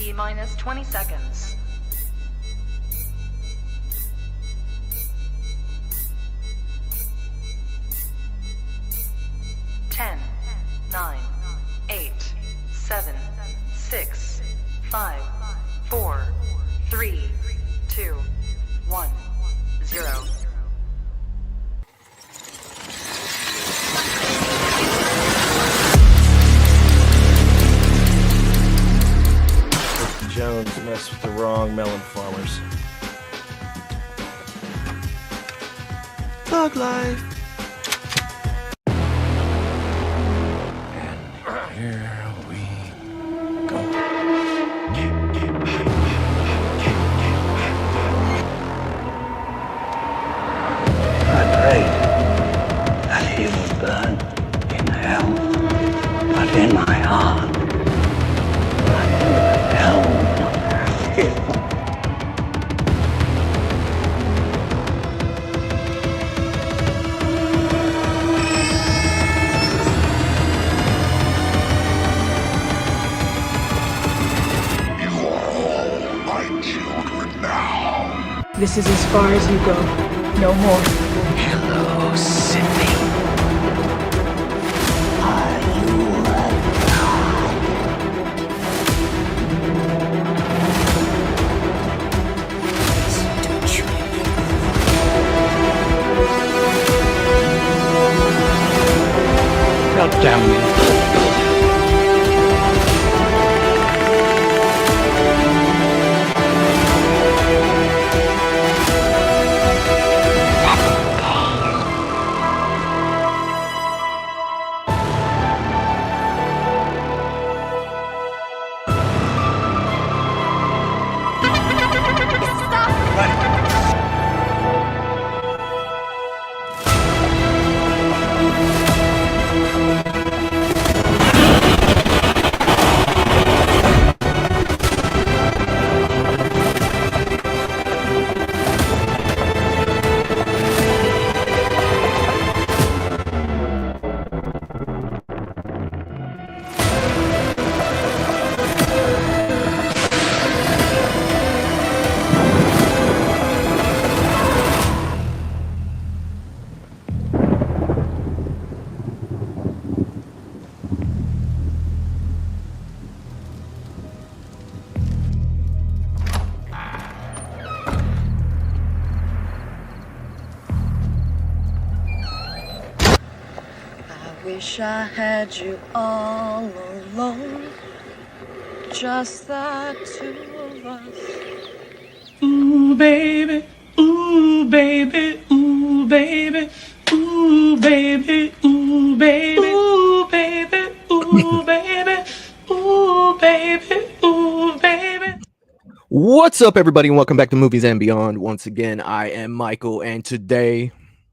T-minus 20 seconds. 10, 9, 8, 7, 6, 5, 4, 3, 2, 1, 0. Jones messed with the wrong melon farmers. Thug life. And here we go. I prayed that he would burn in hell, but in my heart, hell. This is as far as you go. No more. Hello, Sydney. Are you God damn me. Wish I had you all alone, just the two of us. Ooh, baby, ooh, baby, ooh, baby, ooh, baby, ooh, baby, ooh, baby, ooh, baby, ooh, baby, ooh, baby. What's up, everybody, and welcome back to Movies and Beyond. Once again, I am Michael, and today,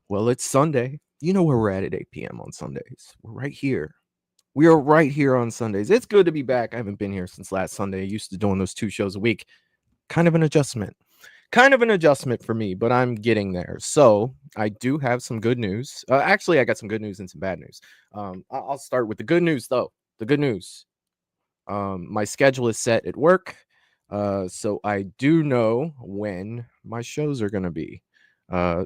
well, it's Sunday. You know where we're at 8 p.m. on Sundays. We're right here. We are right here on Sundays. It's good to be back. I haven't been here since last Sunday. I used to doing those 2 shows a week. Kind of an adjustment for me, but I'm getting there. So I do have some good news. Actually, I got some good news and some bad news. I'll start with the good news, though. The good news. My schedule is set at work. So I do know when my shows are going to be.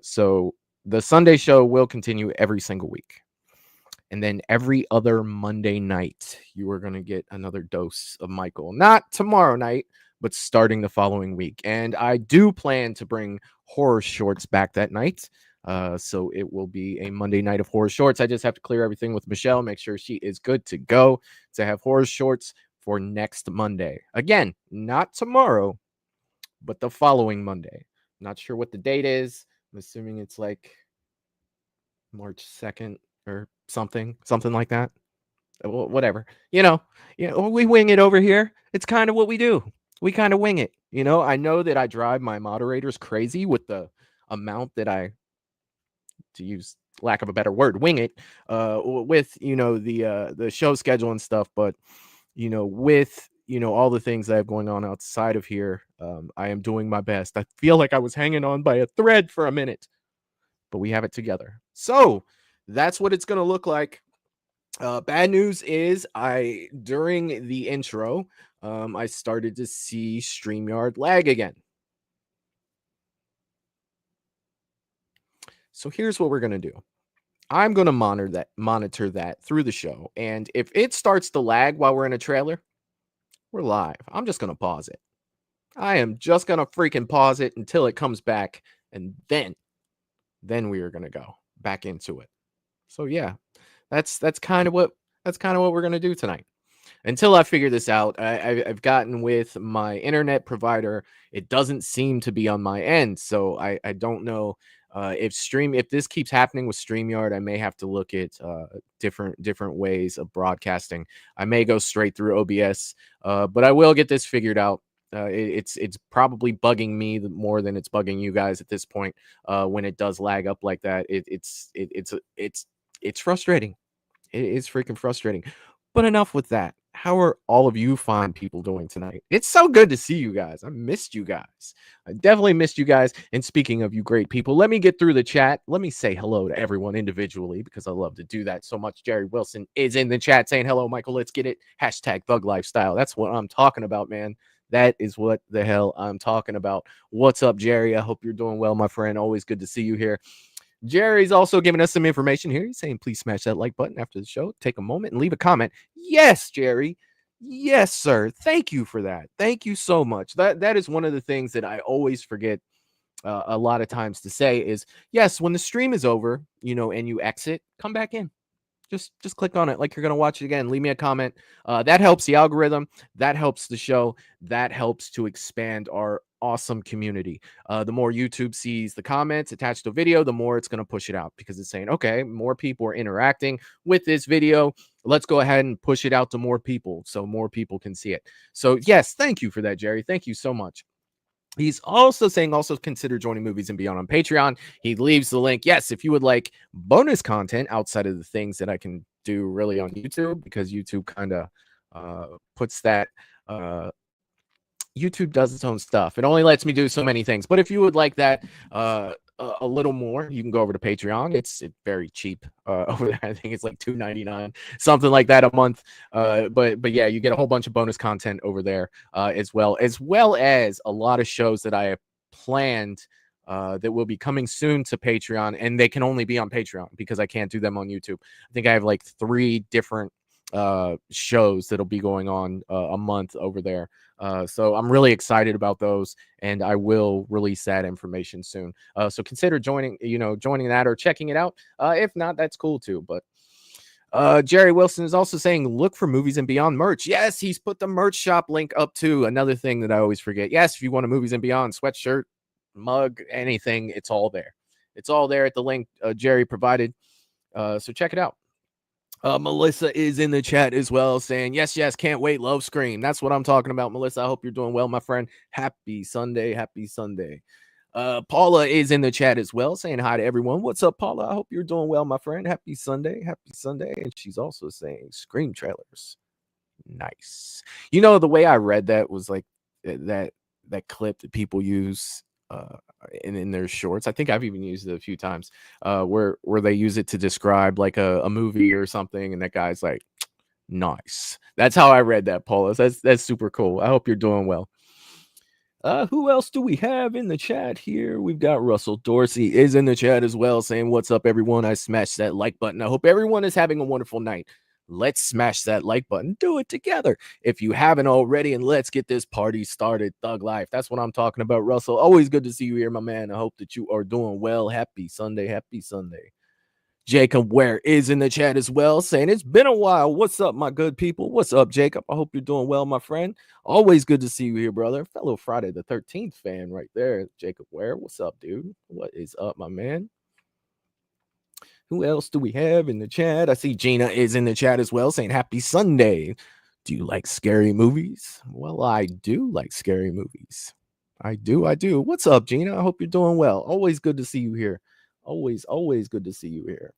So the Sunday show will continue every single week. And then every other Monday night, you are going to get another dose of Michael. Not tomorrow night, but starting the following week. And I do plan to bring horror shorts back that night. So it will be a Monday night of horror shorts. I just have to clear everything with Michelle, make sure she is good to go to have horror shorts for next Monday. Again, not tomorrow, but the following Monday. Not sure what the date is. I'm assuming it's like March 2nd or something like that. Whatever. You know, we wing it over here. It's kind of what we do. We kind of wing it. You know, I know that I drive my moderators crazy with the amount that I, to use lack of a better word, wing it with, the show schedule and stuff. But, with, all the things I have going on outside of here, I am doing my best. I feel like I was hanging on by a thread for a minute, but we have it together. So that's what it's going to look like Bad news is during the intro, I started to see StreamYard lag again. So here's what we're gonna do. I'm gonna monitor that through the show, and if it starts to lag while we're in a trailer, we're live. I'm just gonna pause it. I am just gonna freaking pause it until it comes back, and then we are gonna go back into it. So yeah, that's kind of what we're gonna do tonight. Until I figure this out, I've gotten with my internet provider. It doesn't seem to be on my end, so I don't know if this keeps happening with StreamYard. I may have to look at different ways of broadcasting. I may go straight through OBS, but I will get this figured out. It's probably bugging me more than it's bugging you guys at this point. When it does lag up like that, it's frustrating. It is freaking frustrating. But enough with that. How are all of you fine people doing tonight? It's so good to see you guys. I missed you guys. I definitely missed you guys. And speaking of you great people, let me get through the chat. Let me say hello to everyone individually because I love to do that so much. Jerry Wilson is in the chat saying hello, Michael. Let's get it. Hashtag thug lifestyle. That's what I'm talking about, man. That is what the hell I'm talking about. What's up, Jerry? I hope you're doing well, my friend. Always good to see you here. Jerry's also giving us some information here. He's saying, please smash that like button after the show. Take a moment and leave a comment. Yes, Jerry. Yes, sir. Thank you for that. Thank you so much. That is one of the things that I always forget a lot of times to say is, yes, when the stream is over, and you exit, come back in. Just click on it like you're going to watch it again. Leave me a comment. That helps the algorithm. That helps the show. That helps to expand our awesome community. The more YouTube sees the comments attached to a video, the more it's going to push it out because it's saying, okay, more people are interacting with this video. Let's go ahead and push it out to more people so more people can see it. So yes, thank you for that, Jerry. Thank you so much. He's also saying, also consider joining Movies and Beyond on Patreon. He leaves the link. Yes, if you would like bonus content outside of the things that I can do really on YouTube, because YouTube kind of puts that. YouTube does its own stuff. It only lets me do so many things. But if you would like that a little more, you can go over to Patreon. It's very cheap over there. I think it's like $2.99, something like that a month. But yeah, you get a whole bunch of bonus content over there as well as a lot of shows that I have planned that will be coming soon to Patreon, and they can only be on Patreon because I can't do them on YouTube. I think I have like 3 different shows that'll be going on a month over there. So I'm really excited about those, and I will release that information soon. So consider joining that or checking it out. If not, that's cool too. But Jerry Wilson is also saying, look for Movies and Beyond merch. Yes, he's put the merch shop link up too. Another thing that I always forget. Yes, if you want a Movies and Beyond sweatshirt, mug, anything, it's all there. It's all there at the link Jerry provided. So check it out. Melissa is in the chat as well saying, yes, can't wait. Love Scream. That's what I'm talking about, Melissa. I hope you're doing well, my friend. Happy Sunday. Happy Sunday. Paula is in the chat as well saying hi to everyone. What's up, Paula? I hope you're doing well, my friend. Happy Sunday. Happy Sunday. And she's also saying Scream trailers. Nice. The way I read that was like that clip that people use in their shorts. I think I've even used it a few times where they use it to describe like a movie or something, and that guy's like, nice. That's how I read that, Paula. That's super cool. I hope you're doing well. Who else do we have in the chat here? We've got Russell Dorsey is in the chat as well saying, what's up, everyone? I smashed that like button. I hope everyone is having a wonderful night. Let's smash that like button. Do it together if you haven't already, and let's get this party started. Thug life. That's what I'm talking about, Russell. Always good to see you here, my man. I hope that you are doing well. Happy Sunday. Happy Sunday. Jacob Ware is in the chat as well saying, it's been a while. What's up, my good people? What's up, Jacob? I hope you're doing well, my friend. Always good to see you here, brother. Fellow Friday the 13th fan right there, Jacob Ware. What's up, dude? What is up, my man? Who else do we have in the chat? I see Gina is in the chat as well saying, happy Sunday. Do you like scary movies? Well, I do like scary movies. I do. What's up, Gina? I hope you're doing well. Always good to see you here. Always good to see you here.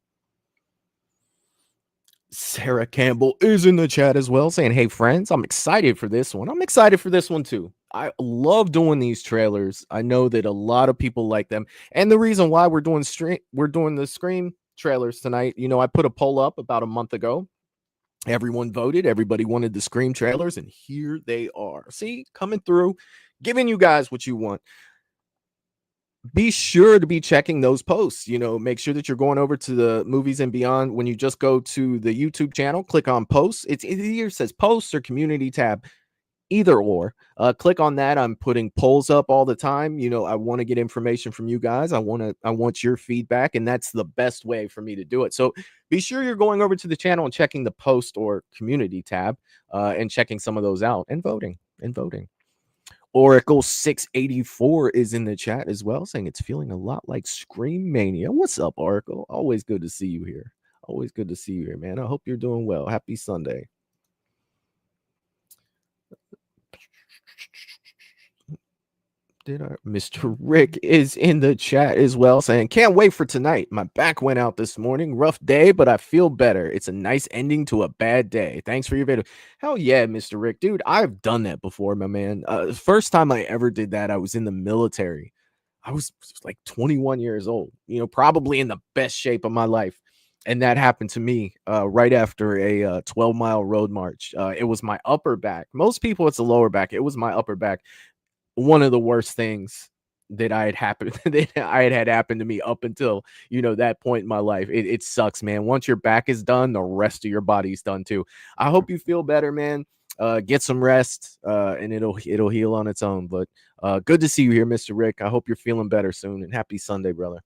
Sarah Campbell is in the chat as well saying, hey, friends, I'm excited for this one. I'm excited for this one, too. I love doing these trailers. I know that a lot of people like them. And the reason why we're doing the Scream trailers tonight, I put a poll up about a month ago Everyone voted. Everybody wanted the Scream trailers, and here they are. See, coming through, giving you guys what you want. Be sure to be checking those posts. Make sure that you're going over to the Movies and Beyond. When you just go to the YouTube channel, click on posts. It either says posts or community tab, either or. Click on that. I'm putting polls up all the time. I want to get information from you guys. I want your feedback, and that's the best way for me to do it. So be sure you're going over to the channel and checking the post or community tab, and checking some of those out and voting. Oracle 684 is in the chat as well, saying it's feeling a lot like Scream Mania. What's up, Oracle? Always good to see you here. Always good to see you here, man. I hope you're doing well. Happy Sunday. Mr. Rick is in the chat as well, saying, can't wait for tonight. My back went out this morning. Rough day, but I feel better. It's a nice ending to a bad day. Thanks for your video. Hell yeah, Mr. Rick. Dude, I've done that before, my man. First time I ever did that, I was in the military. I was like 21 years old, probably in the best shape of my life. And that happened to me right after a 12-mile road march. It was my upper back. Most people, it's the lower back. It was my upper back. One of the worst things that had happened to me up until that point in my life. It sucks, man. Once your back is done, the rest of your body's done too. I hope you feel better, man. Get some rest, and it'll heal on its own. But good to see you here, Mr. Rick. I hope you're feeling better soon, and happy Sunday, brother.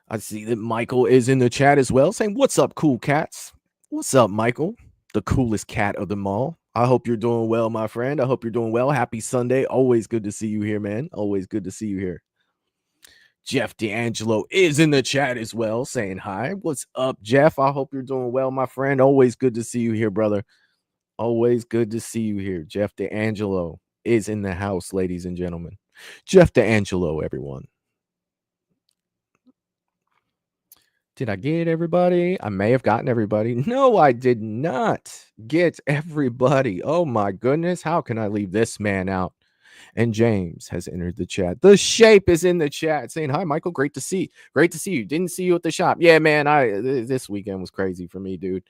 I see that Michael is in the chat as well, saying, what's up, cool cats? What's up, Michael? The coolest cat of them all. I hope you're doing well, my friend. I hope you're doing well. Happy Sunday. Always good to see you here, man. Always good to see you here. Jeff D'Angelo is in the chat as well, saying hi. What's up, Jeff? I hope you're doing well, my friend. Always good to see you here, brother. Always good to see you here. Jeff D'Angelo is in the house, ladies and gentlemen. Jeff D'Angelo, everyone. Did I get everybody? I may have gotten everybody. No, I did not get everybody. Oh my goodness. How can I leave this man out? And James has entered the chat. The Shape is in the chat saying, hi, Michael. Great to see you. Didn't see you at the shop. Yeah, man. This weekend was crazy for me, dude.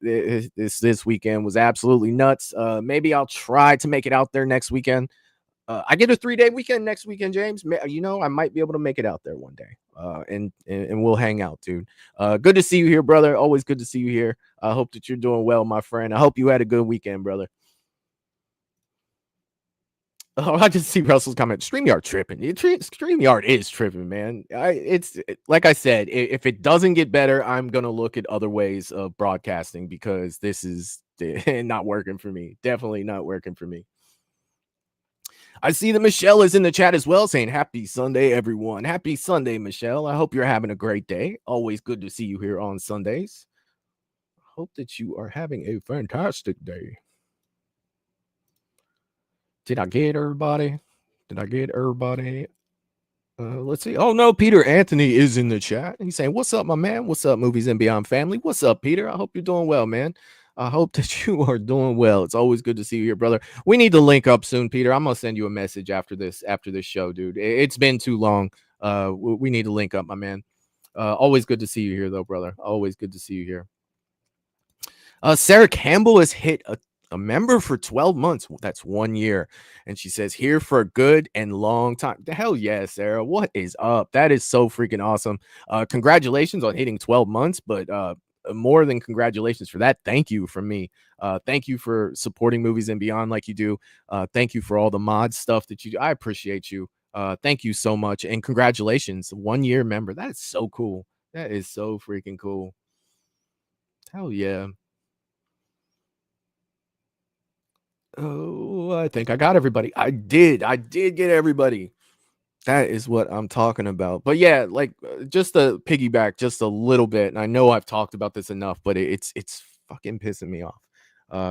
This weekend was absolutely nuts. Maybe I'll try to make it out there next weekend. I get a 3-day weekend next weekend, James. I might be able to make it out there one day. And we'll hang out, dude. Good to see you here, brother. Always good to see you here. I hope that you're doing well, my friend. I hope you had a good weekend, brother. Oh, I just see Russell's comment. StreamYard tripping. StreamYard is tripping, man. It's like I said, if it doesn't get better, I'm gonna look at other ways of broadcasting because this is not working for me. Definitely not working for me. I see that Michelle is in the chat as well, saying happy Sunday, everyone. Happy Sunday, Michelle. I hope you're having a great day. Always good to see you here on Sundays. Hope that you are having a fantastic day. Did I get everybody? Let's see. Oh, no, Peter Anthony is in the chat. He's saying, what's up, my man? What's up, Movies and Beyond family? What's up, Peter? I hope you're doing well, man. I hope that you are doing well. It's always good to see you here, brother. We need to link up soon, Peter. I'm going to send you a message after this show, dude. It's been too long. We need to link up, my man. Always good to see you here, though, brother. Always good to see you here. Sarah Campbell has hit a member for 12 months. That's 1 year. And she says, here for a good and long time. The hell yeah, Sarah. What is up? That is so freaking awesome. Congratulations on hitting 12 months, but more than congratulations for that. Thank you from me. Thank you for supporting Movies and Beyond like you do. Thank you for all the mod stuff that you do. I appreciate you. Thank you so much. And congratulations. 1 year member. That is so cool. That is so freaking cool. Hell yeah. Oh, I think I got everybody. I did get everybody. That is what I'm talking about. But yeah, like just to piggyback just a little bit. And I know I've talked about this enough, but it's fucking pissing me off.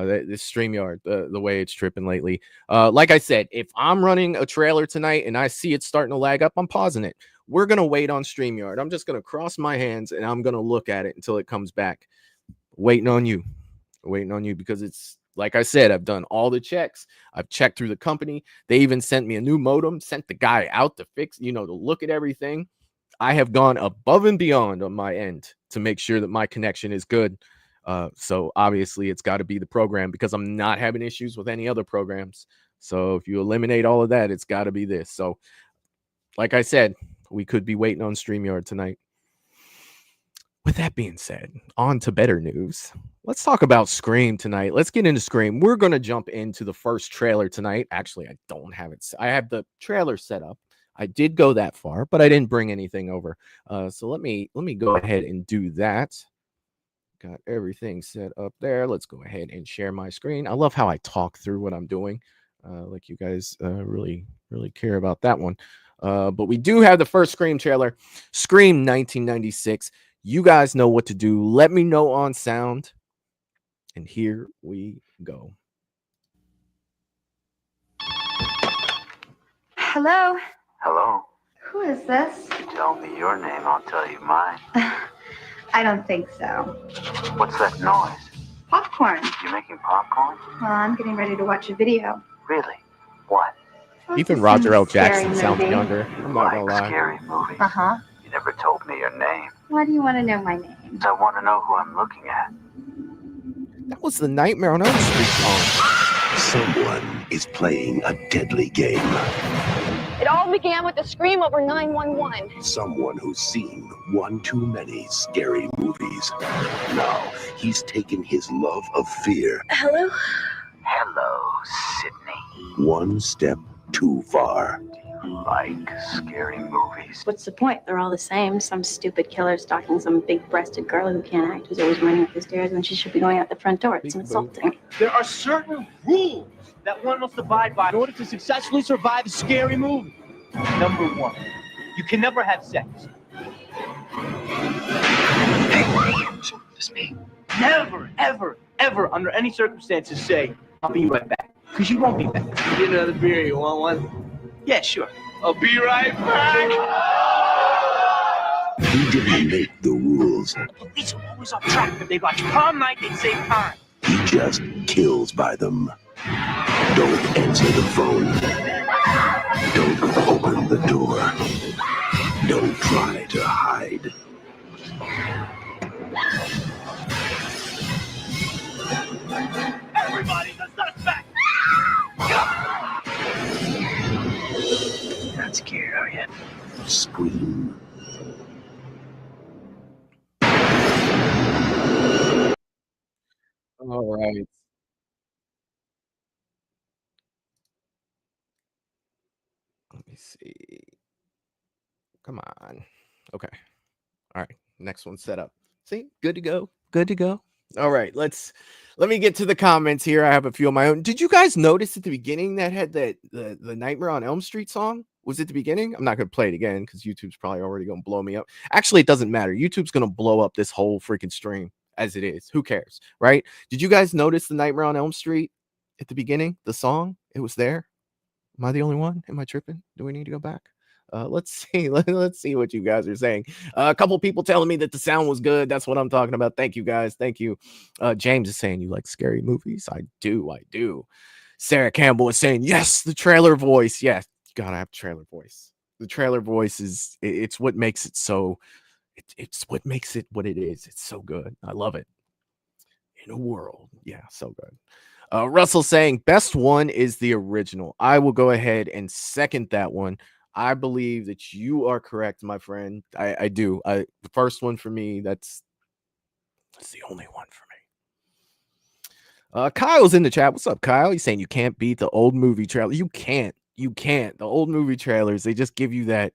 This StreamYard, the way it's tripping lately. Like I said, if I'm running a trailer tonight and I see it starting to lag up, I'm pausing it. We're gonna wait on StreamYard. I'm just gonna cross my hands and I'm gonna look at it until it comes back. Waiting on you because it's. Like I said, I've done all the checks. I've checked through the company. They even sent me a new modem, sent the guy out to fix, to look at everything. I have gone above and beyond on my end to make sure that my connection is good. So obviously it's got to be the program because I'm not having issues with any other programs. So if you eliminate all of that, it's got to be this. So like I said, we could be waiting on StreamYard tonight. With that being said, on to better news. Let's talk about Scream tonight. Let's get into Scream. We're going to jump into the first trailer tonight. Actually, I don't have it. I have the trailer set up. I did go that far, but I didn't bring anything over. So let me go ahead and do that. Got everything set up there. Let's go ahead and share my screen. I love how I talk through what I'm doing. Like you guys really care about that one. But we do have the first Scream trailer, Scream 1996. You guys know what to do. Let me know on sound. And here we go. Hello? Hello? Who is this? Tell me your name, I'll tell you mine. I don't think so. What's that noise? Popcorn. You making popcorn? Well, I'm getting ready to watch a video. Really? What? Oh, it's Even a Roger L. scary Jackson sounds movie. younger. I'm not gonna lie. Scary movies. Uh-huh. You never told me your name. Why do you want to know my name? I want to know who I'm looking at. That was the Nightmare on Elm Street song. Someone is playing a deadly game. It all began with a scream over 911. Someone who's seen one too many scary movies. Now, he's taken his love of fear Hello? Hello, Sydney. one step too far. Like scary movies. What's the point? They're all the same. Some stupid killer stalking some big-breasted girl who can't act, who's always running up the stairs when she should be going out the front door. It's insulting. There are certain rules that one must abide by in order to successfully survive a scary movie. Number one, you can never have sex. Hey, it's me. Never, ever, ever, under any circumstances, say, I'll be right back. Because you won't be back. Get another beer, you want one? Yeah, sure. I'll be right back. He didn't make the rules. The police are always on track. If they got you prom night, they save time. He just kills by them. Don't answer the phone. Don't open the door. Don't try to hide. Everybody, the suspect! Not scared, are you? Scream. All right. Let me see. Come on. Okay. All right. Next one set up. See? Good to go. Good to go. All right. Let me get to the comments here. I have a few of my own. Did you guys notice at the beginning that had the Nightmare on Elm Street song? Was it the beginning? I'm not going to play it again because YouTube's probably already going to blow me up. Actually, it doesn't matter. YouTube's going to blow up this whole freaking stream as it is. Who cares? Right? Did you guys notice the Nightmare on Elm Street at the beginning? The song? It was there. Am I the only one? Am I tripping? Do we need to go back? Let's see. Let's see what you guys are saying. A couple people telling me that the sound was good. That's what I'm talking about. Thank you, guys. Thank you. James is saying you like scary movies. I do. Sarah Campbell is saying yes. The trailer voice. Yes, you gotta have trailer voice. The trailer voice it's what makes it so. It's what makes it what it is. It's so good. I love it. In a world, yeah, so good. Russell saying best one is the original. I will go ahead and second that one. I believe that you are correct, my friend. I do. The first one for me, that's the only one for me. Kyle's in the chat. What's up, Kyle? He's saying you can't beat the old movie trailer. You can't. The old movie trailers, they just give you that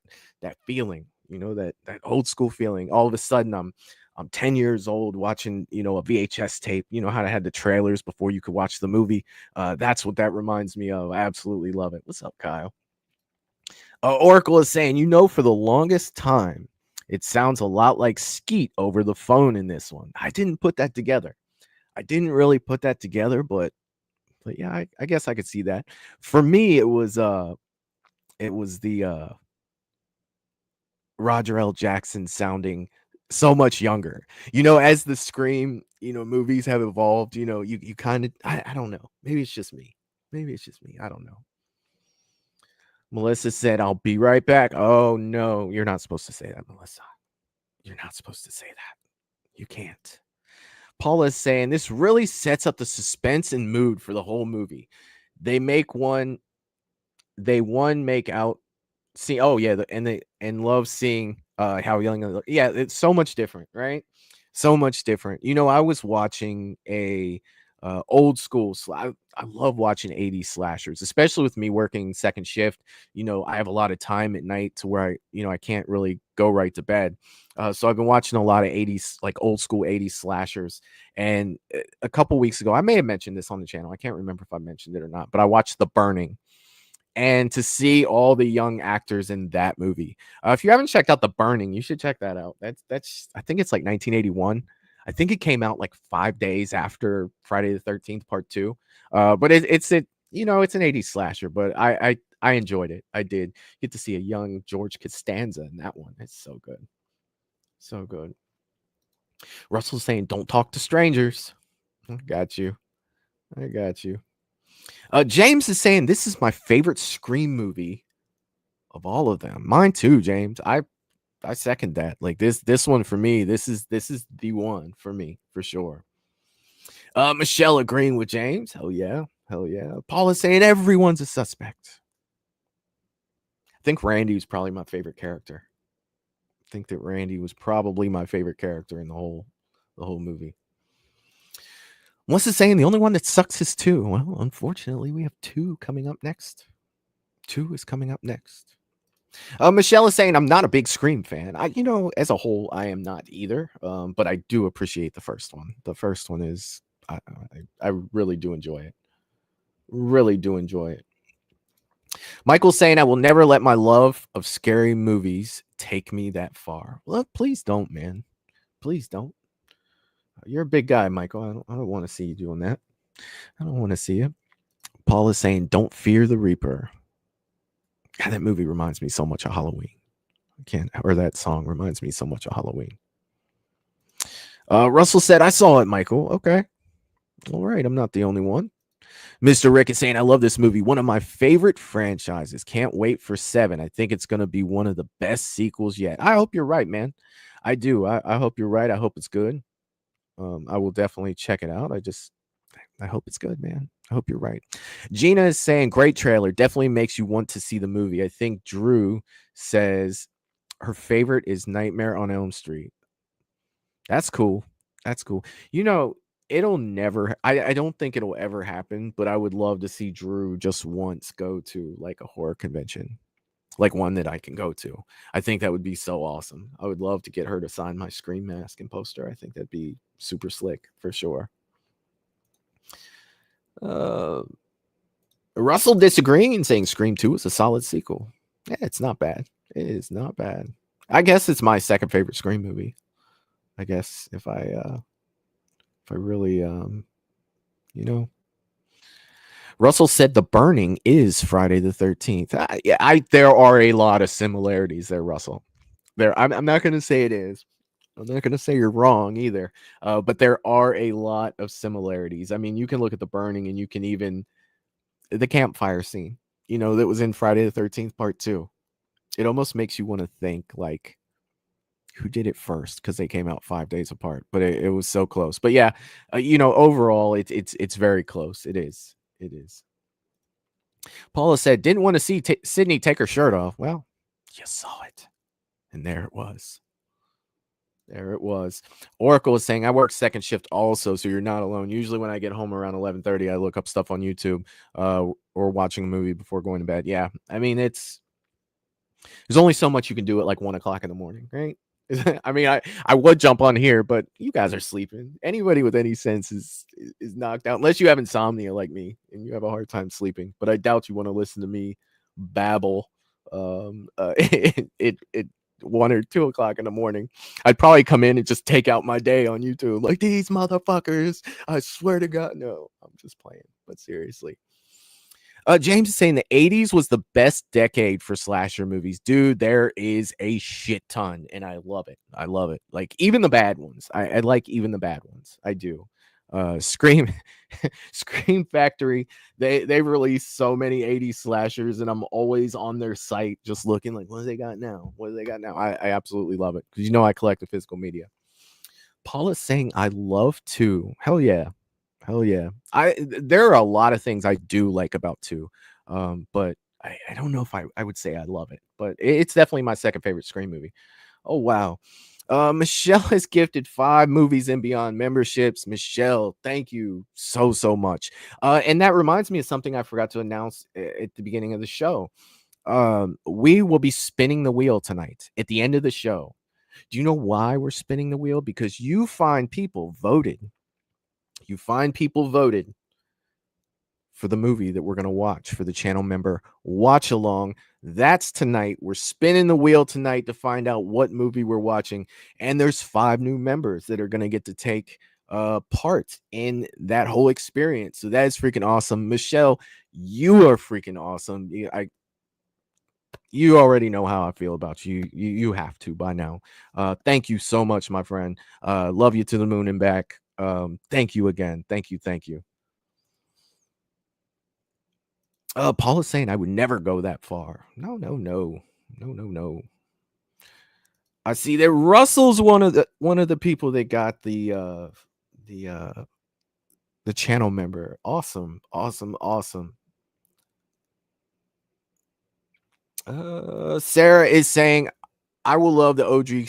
feeling, that old school feeling. All of a sudden, I'm 10 years old watching, a VHS tape, how to have the trailers before you could watch the movie. That's what that reminds me of. I absolutely love it. What's up, Kyle? Oracle is saying, for the longest time, it sounds a lot like Skeet over the phone in this one. I didn't put that together. I didn't really put that together, but yeah, I guess I could see that. For me, it was the Roger L. Jackson sounding so much younger, as the Scream, movies have evolved, you kind of, I don't know. Maybe it's just me. I don't know. Melissa said, I'll be right back. Oh, no. You're not supposed to say that, Melissa. You're not supposed to say that. You can't. Paula's saying, this really sets up the suspense and mood for the whole movie. They make out. See, oh, yeah. And love seeing how young they look. Yeah, it's so much different, right? So much different. You know, I was watching a old school. I love watching 80s slashers, especially with me working second shift. You know, I have a lot of time at night to where I can't really go right to bed. So I've been watching a lot of 80s, like old school 80s slashers. And a couple weeks ago, I may have mentioned this on the channel. I can't remember if I mentioned it or not, but I watched The Burning. And to see all the young actors in that movie, if you haven't checked out The Burning, you should check that out. That's I think it's like 1981. I think it came out like 5 days after Friday the 13th Part 2. But it's an 80s slasher, but I enjoyed it. I did get to see a young George Costanza in that one. It's so good. So good. Russell's saying, don't talk to strangers. I got you. James is saying, this is my favorite Scream movie of all of them. Mine too, James. I second that. Like this one for me, this is the one for me for sure. Michelle agreeing with James. Hell yeah. Paul is saying everyone's a suspect. I think Randy was probably my favorite character. I think that Randy was probably my favorite character in the whole movie. Melissa's saying the only one that sucks is 2. Well, unfortunately, we have 2 coming up next. 2 is coming up next. Michelle is saying I'm not a big Scream fan. As a whole, I am not either. But I do appreciate the first one. The first one is I really do enjoy it. Really do enjoy it. Michael's saying I will never let my love of scary movies take me that far. Well, please don't, man. Please don't. You're a big guy, Michael. I don't want to see you doing that. I don't want to see you. Paul is saying, don't fear the Reaper. God, that movie reminds me so much of Halloween. That song reminds me so much of Halloween. Russell said, I saw it, Michael. Okay. All right. I'm not the only one. Mr. Rick is saying, I love this movie. One of my favorite franchises. Can't wait for 7. I think it's going to be one of the best sequels yet. I hope you're right, man. I do. I hope you're right. I hope it's good. I will definitely check it out. I hope it's good, man. I hope you're right. Gina is saying, great trailer. Definitely makes you want to see the movie. I think Drew says her favorite is Nightmare on Elm Street. That's cool. It'll never, I don't think it'll ever happen, but I would love to see Drew just once go to like a horror convention, like one that I can go to. I think that would be so awesome. I would love to get her to sign my Scream mask and poster. I think that'd be super slick for sure. Russell disagreeing and saying Scream 2 is a solid sequel. Yeah, it's not bad. It is not bad. I guess it's my second favorite Scream movie. I guess if I really Russell said The Burning is Friday the 13th. There are a lot of similarities there, Russell. I'm not going to say it is. I'm not going to say you're wrong either. But there are a lot of similarities. I mean, you can look at The Burning and you can even the campfire scene, that was in Friday the 13th Part 2. It almost makes you want to think like, who did it first? Because they came out 5 days apart, but it was so close. But yeah, overall, it's very close. It is. Paula said, didn't want to see Sydney take her shirt off. Well, you saw it, and there it was. Oracle is saying, I work second shift also, so you're not alone. Usually when I get home around 11:30, I look up stuff on YouTube or watching a movie before going to bed. Yeah, I mean, there's only so much you can do at like 1 o'clock in the morning, right? I mean, I would jump on here, but you guys are sleeping. Anybody with any sense is knocked out, unless you have insomnia like me and you have a hard time sleeping. But I doubt you want to listen to me babble at 1 or 2 o'clock in the morning. I'd probably come in and just take out my day on YouTube, like, these motherfuckers. I swear to God, no, I'm just playing. But seriously. James is saying the 80s was the best decade for slasher movies. Dude, there is a shit ton, and I love it. Like, even the bad ones. I like even the bad ones. I do. Scream Scream Factory, they release so many 80s slashers, and I'm always on their site just looking like, what do they got now? What do they got now? I absolutely love it because I collect the physical media. Paula's saying I love 2. Hell yeah. Hell yeah. There are a lot of things I do like about 2. But I don't know if I would say I love it, but it's definitely my second favorite Scream movie. Oh wow. Michelle has gifted 5 Movies and Beyond memberships. Michelle, thank you so much. And that reminds me of something I forgot to announce at the beginning of the show. We will be spinning the wheel tonight at the end of the show. Do you know why we're spinning the wheel? Because you find people voted. You find people voted for the movie that we're going to watch for the channel member watch along. That's tonight. We're spinning the wheel tonight to find out what movie we're watching. And there's 5 new members that are going to get to take part in that whole experience. So that is freaking awesome. Michelle, you are freaking awesome. You already know how I feel about you. You have to by now. Thank you so much, my friend. Love you to the moon and back. Thank you again. Thank you. Paula's saying I would never go that far. No. I see that Russell's one of the people that got the channel member. Awesome. Sarah is saying I will love the OG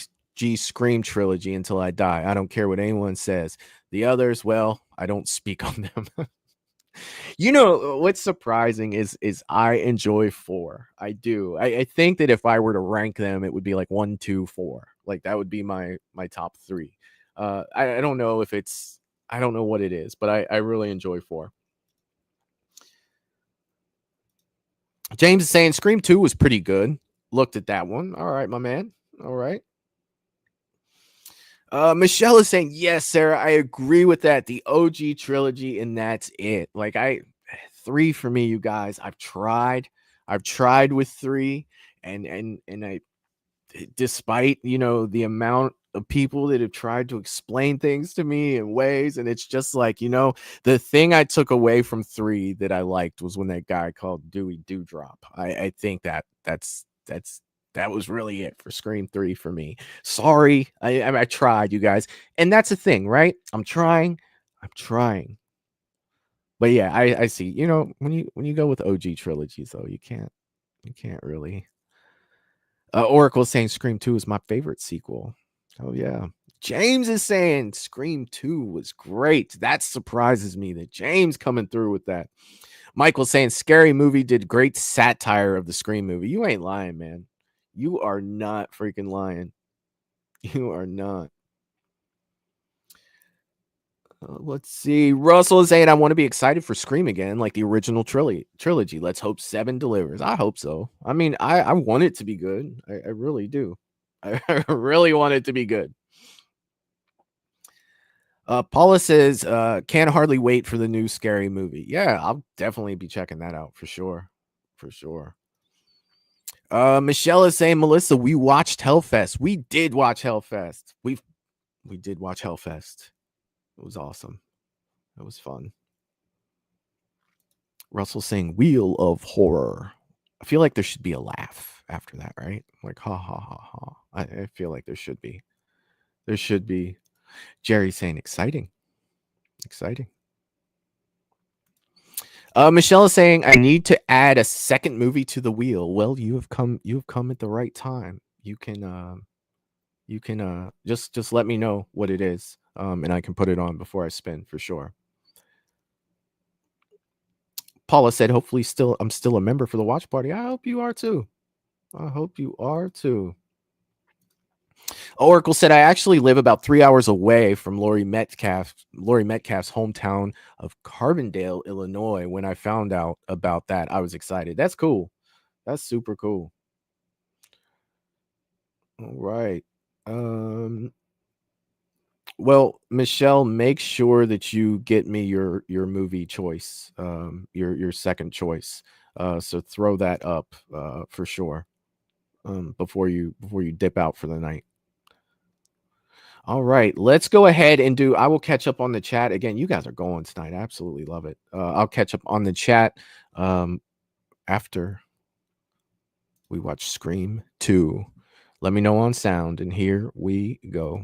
Scream trilogy until I die. I don't care what anyone says. The others, well, I don't speak on them. You know what's surprising is I enjoy 4. I do. I think that if I were to rank them, it would be like 1, 2, 4. Like that would be my top 3. I don't know if it's, I don't know what it is, but I really enjoy 4. James is saying Scream 2 was pretty good. Looked at that one. All right, my man. All right. Michelle is saying, yes, Sarah, I agree with that. The OG trilogy, and that's it. Like 3 for me, you guys. I've tried with 3, and I, despite the amount of people that have tried to explain things to me in ways, and it's just like, the thing I took away from 3 that I liked was when that guy called Dewey Dewdrop. I think that was really it for Scream 3 for me. Sorry, I tried, you guys, and that's the thing, right? I'm trying, but yeah, I see. When you go with OG trilogies, though, you can't really. Oracle saying Scream 2 is my favorite sequel. Oh yeah. James is saying Scream 2 was great. That surprises me that James coming through with that. Michael saying Scary Movie did great satire of the Scream movie. You ain't lying, man. You are not freaking lying. You are not. Let's see. Russell is saying I want to be excited for Scream again, like the original trilogy. Let's hope 7 delivers. I hope so. I mean, I want it to be good. I really do. I really want it to be good. Paula says, can't hardly wait for the new Scary Movie. Yeah, I'll definitely be checking that out for sure. Michelle is saying, Melissa, we watched Hellfest. We did watch Hellfest. We did watch Hellfest. It was awesome. It was fun. Russell saying Wheel of Horror. I feel like there should be a laugh after that, right? Like ha ha ha ha. I feel like there should be. There should be. Jerry saying exciting. Michelle is saying I need to add a second movie to the wheel. Well, you have come at the right time. You can just let me know what it is. And I can put it on before I spin for sure. Paula said, hopefully I'm still a member for the watch party. I hope you are too. Oracle said, I actually live about 3 hours away from Laurie Metcalf's hometown of Carbondale, Illinois. When I found out about that, I was excited. That's cool. That's super cool. All right. Well, Michelle, make sure that you get me your movie choice, your second choice. So throw that up for sure before you dip out for the night. All right, let's go ahead and do. I will catch up on the chat again. You guys are going tonight. I absolutely love it. I'll catch up on the chat after we watch Scream 2. Let me know on sound, and here we go.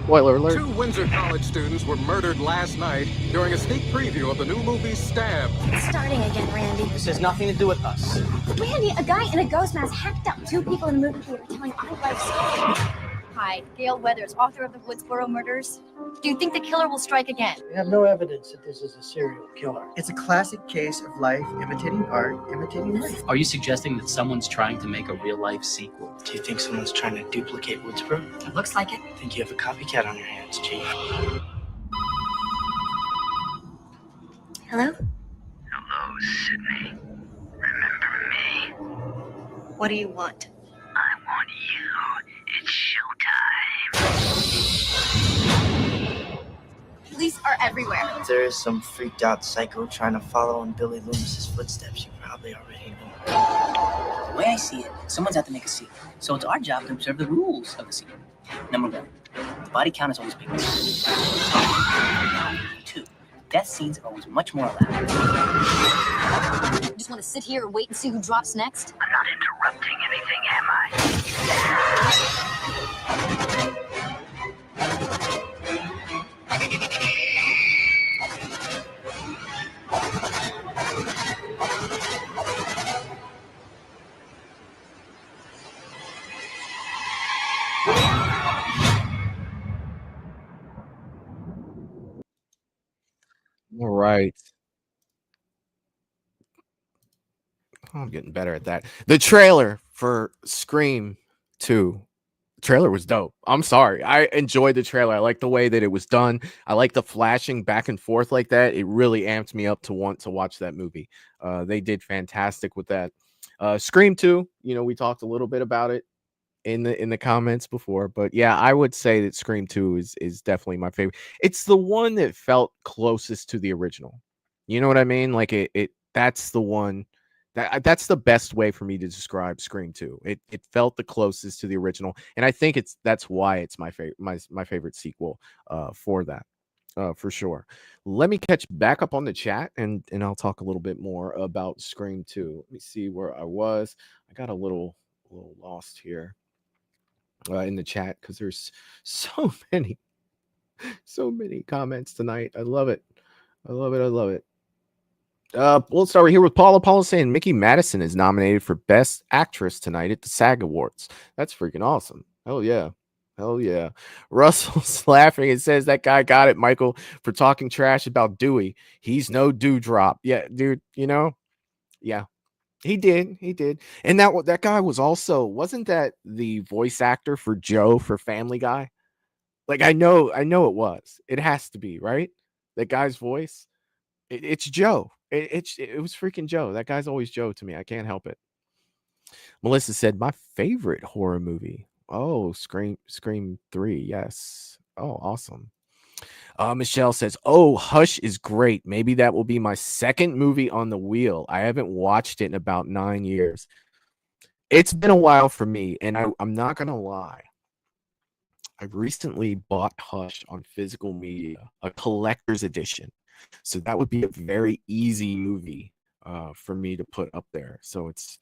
Spoiler alert. 2 Windsor College students were murdered last night during a sneak preview of the new movie Stab. It's starting again, Randy. This has nothing to do with us. Randy, a guy in a ghost mask hacked up 2 people in a movie theater telling our life story. Hi, Gail Weathers, author of the Woodsboro murders. Do you think the killer will strike again? We have no evidence that this is a serial killer. It's a classic case of life imitating art, imitating life. Are you suggesting that someone's trying to make a real-life sequel? Do you think someone's trying to duplicate Woodsboro? It looks like it. I think you have a copycat on your hands, Chief. Hello? Hello, Sydney. Remember me? What do you want? I want you. It's showtime. Police are everywhere. If there is some freaked out psycho trying to follow in Billy Loomis's footsteps, you probably already know. The way I see it, someone's out to make a sequel. So it's our job to observe the rules of the sequel. Number 1, the body count is always bigger. 2, death scenes are always much more elaborate. You just want to sit here and wait and see who drops next? I'm not interrupting anything, am I? All right. Oh, I'm getting better at that. The trailer for Scream 2. Trailer was dope. I'm sorry. I enjoyed the trailer. I like the way that it was done. I like the flashing back and forth like that. It really amped me up to want to watch that movie. They did fantastic with that. Scream 2, we talked a little bit about it in the comments before, but yeah, I would say that Scream 2 is definitely my favorite. It's the one that felt closest to the original. You know what I mean? Like that's the one that's the best way for me to describe Scream 2. It felt the closest to the original, and I think that's why it's my favorite my favorite sequel for that. For sure. Let me catch back up on the chat and I'll talk a little bit more about Scream 2. Let me see where I was. I got a little lost here in the chat because there's so many comments tonight. I love it. I love it. We'll start right here with Paula. Paula saying Mickey Madison is nominated for Best Actress tonight at the SAG Awards. That's freaking awesome. Hell yeah. Russell's laughing and says that guy got it, Michael, for talking trash about Dewey. He's no dewdrop. Yeah, dude, yeah. He did. And that guy was also, wasn't that the voice actor for Joe for Family Guy? Like, I know it was. It has to be, right? That guy's voice. It's Joe. It was freaking Joe. That guy's always Joe to me. I can't help it. Melissa said, my favorite horror movie. Oh, Scream 3. Yes. Oh, awesome. Michelle says, oh, Hush is great. Maybe that will be my second movie on the wheel. I haven't watched it in about 9 years. It's been a while for me, and I'm not going to lie. I recently bought Hush on physical media, a collector's edition. So that would be a very easy movie for me to put up there. So it's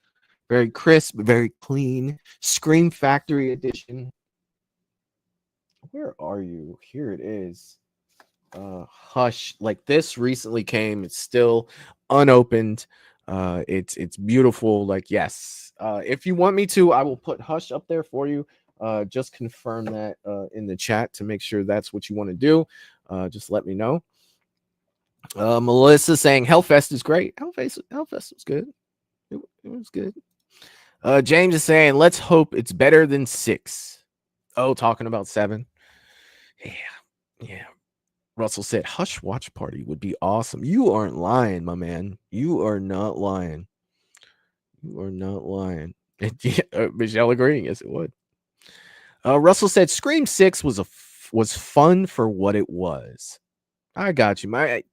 very crisp, very clean. Scream Factory edition. Where are you? Here it is. Hush. Like, this recently came. It's still unopened. It's beautiful. Like, yes. If you want me to, I will put Hush up there for you. Just confirm that in the chat to make sure that's what you want to do. Just let me know. Melissa saying Hellfest is great. Hellfest was good. It was good. James is saying, let's hope it's better than 6. Oh, talking about 7. Yeah. Russell said, Hush watch party would be awesome. You aren't lying, my man. You are not lying. Michelle agreeing. Yes, it would. Russell said, Scream 6 was was fun for what it was. I got you. My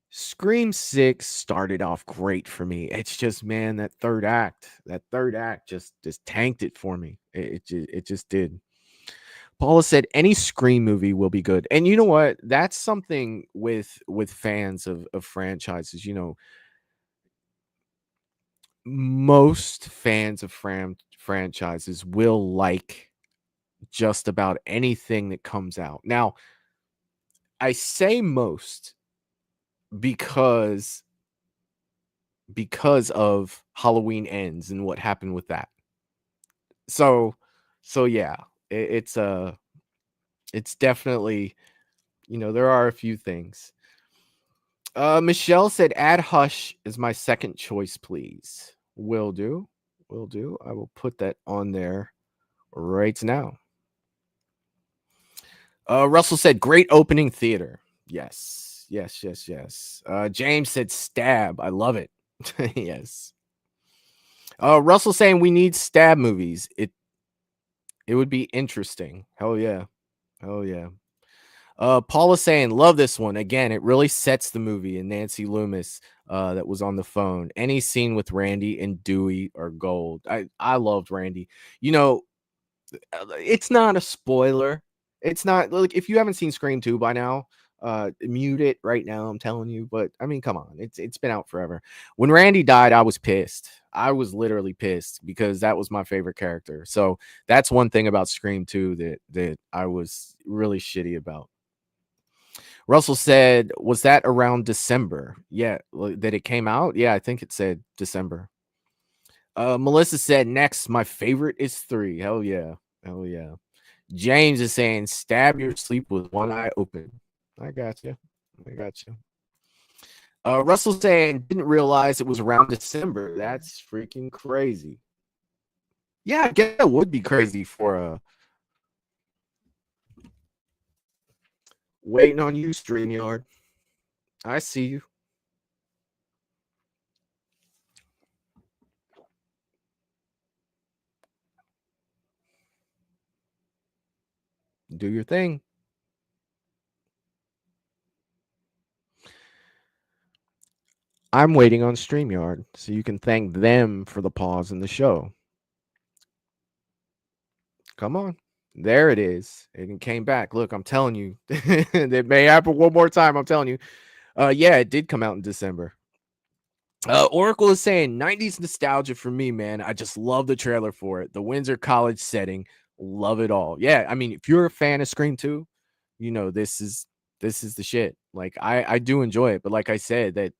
Scream 6 started off great for me. It's just, man, that third act just tanked it for me. It just did. Paula said any Scream movie will be good. And you know what? That's something with fans of franchises, you know. Most fans of franchises will like just about anything that comes out. Now, I say most because of Halloween Ends and what happened with that. So yeah, it's definitely, you know, there are a few things. Michelle said add Hush is my second choice, please. Will do. I will put that on there right now. Russell said great opening theater. Yes. James said Stab. I love it. Yes. Russell saying we need Stab movies. It would be interesting. Hell yeah. Paula saying love this one. Again, it really sets the movie. And Nancy Loomis that was on the phone. Any scene with Randy and Dewey are gold. I loved Randy. You know, it's not a spoiler. It's not like if you haven't seen Scream 2 by now, mute it right now. I'm telling you. But I mean, come on, it's been out forever. When Randy died, I was pissed. I was literally pissed because that was my favorite character. So that's one thing about Scream 2 that I was really shitty about. Russell said, was that around December? Yeah, that it came out? Yeah, I think it said December. Melissa said, next, my favorite is 3. Hell yeah. James is saying, stab your sleep with one eye open. I got you. Russell saying, didn't realize it was around December. That's freaking crazy. Yeah, I guess that would be crazy for waiting on you, StreamYard. I see you. Do your thing. I'm waiting on StreamYard so you can thank them for the pause in the show. Come on. There it is. It came back. Look, I'm telling you. It may happen one more time. I'm telling you. Yeah, it did come out in December. Oracle is saying 90s nostalgia for me, man. I just love the trailer for it. The Windsor College setting. Love it all. Yeah, I mean, if you're a fan of Scream 2, you know, this is the shit. Like, I do enjoy it. But like I said, that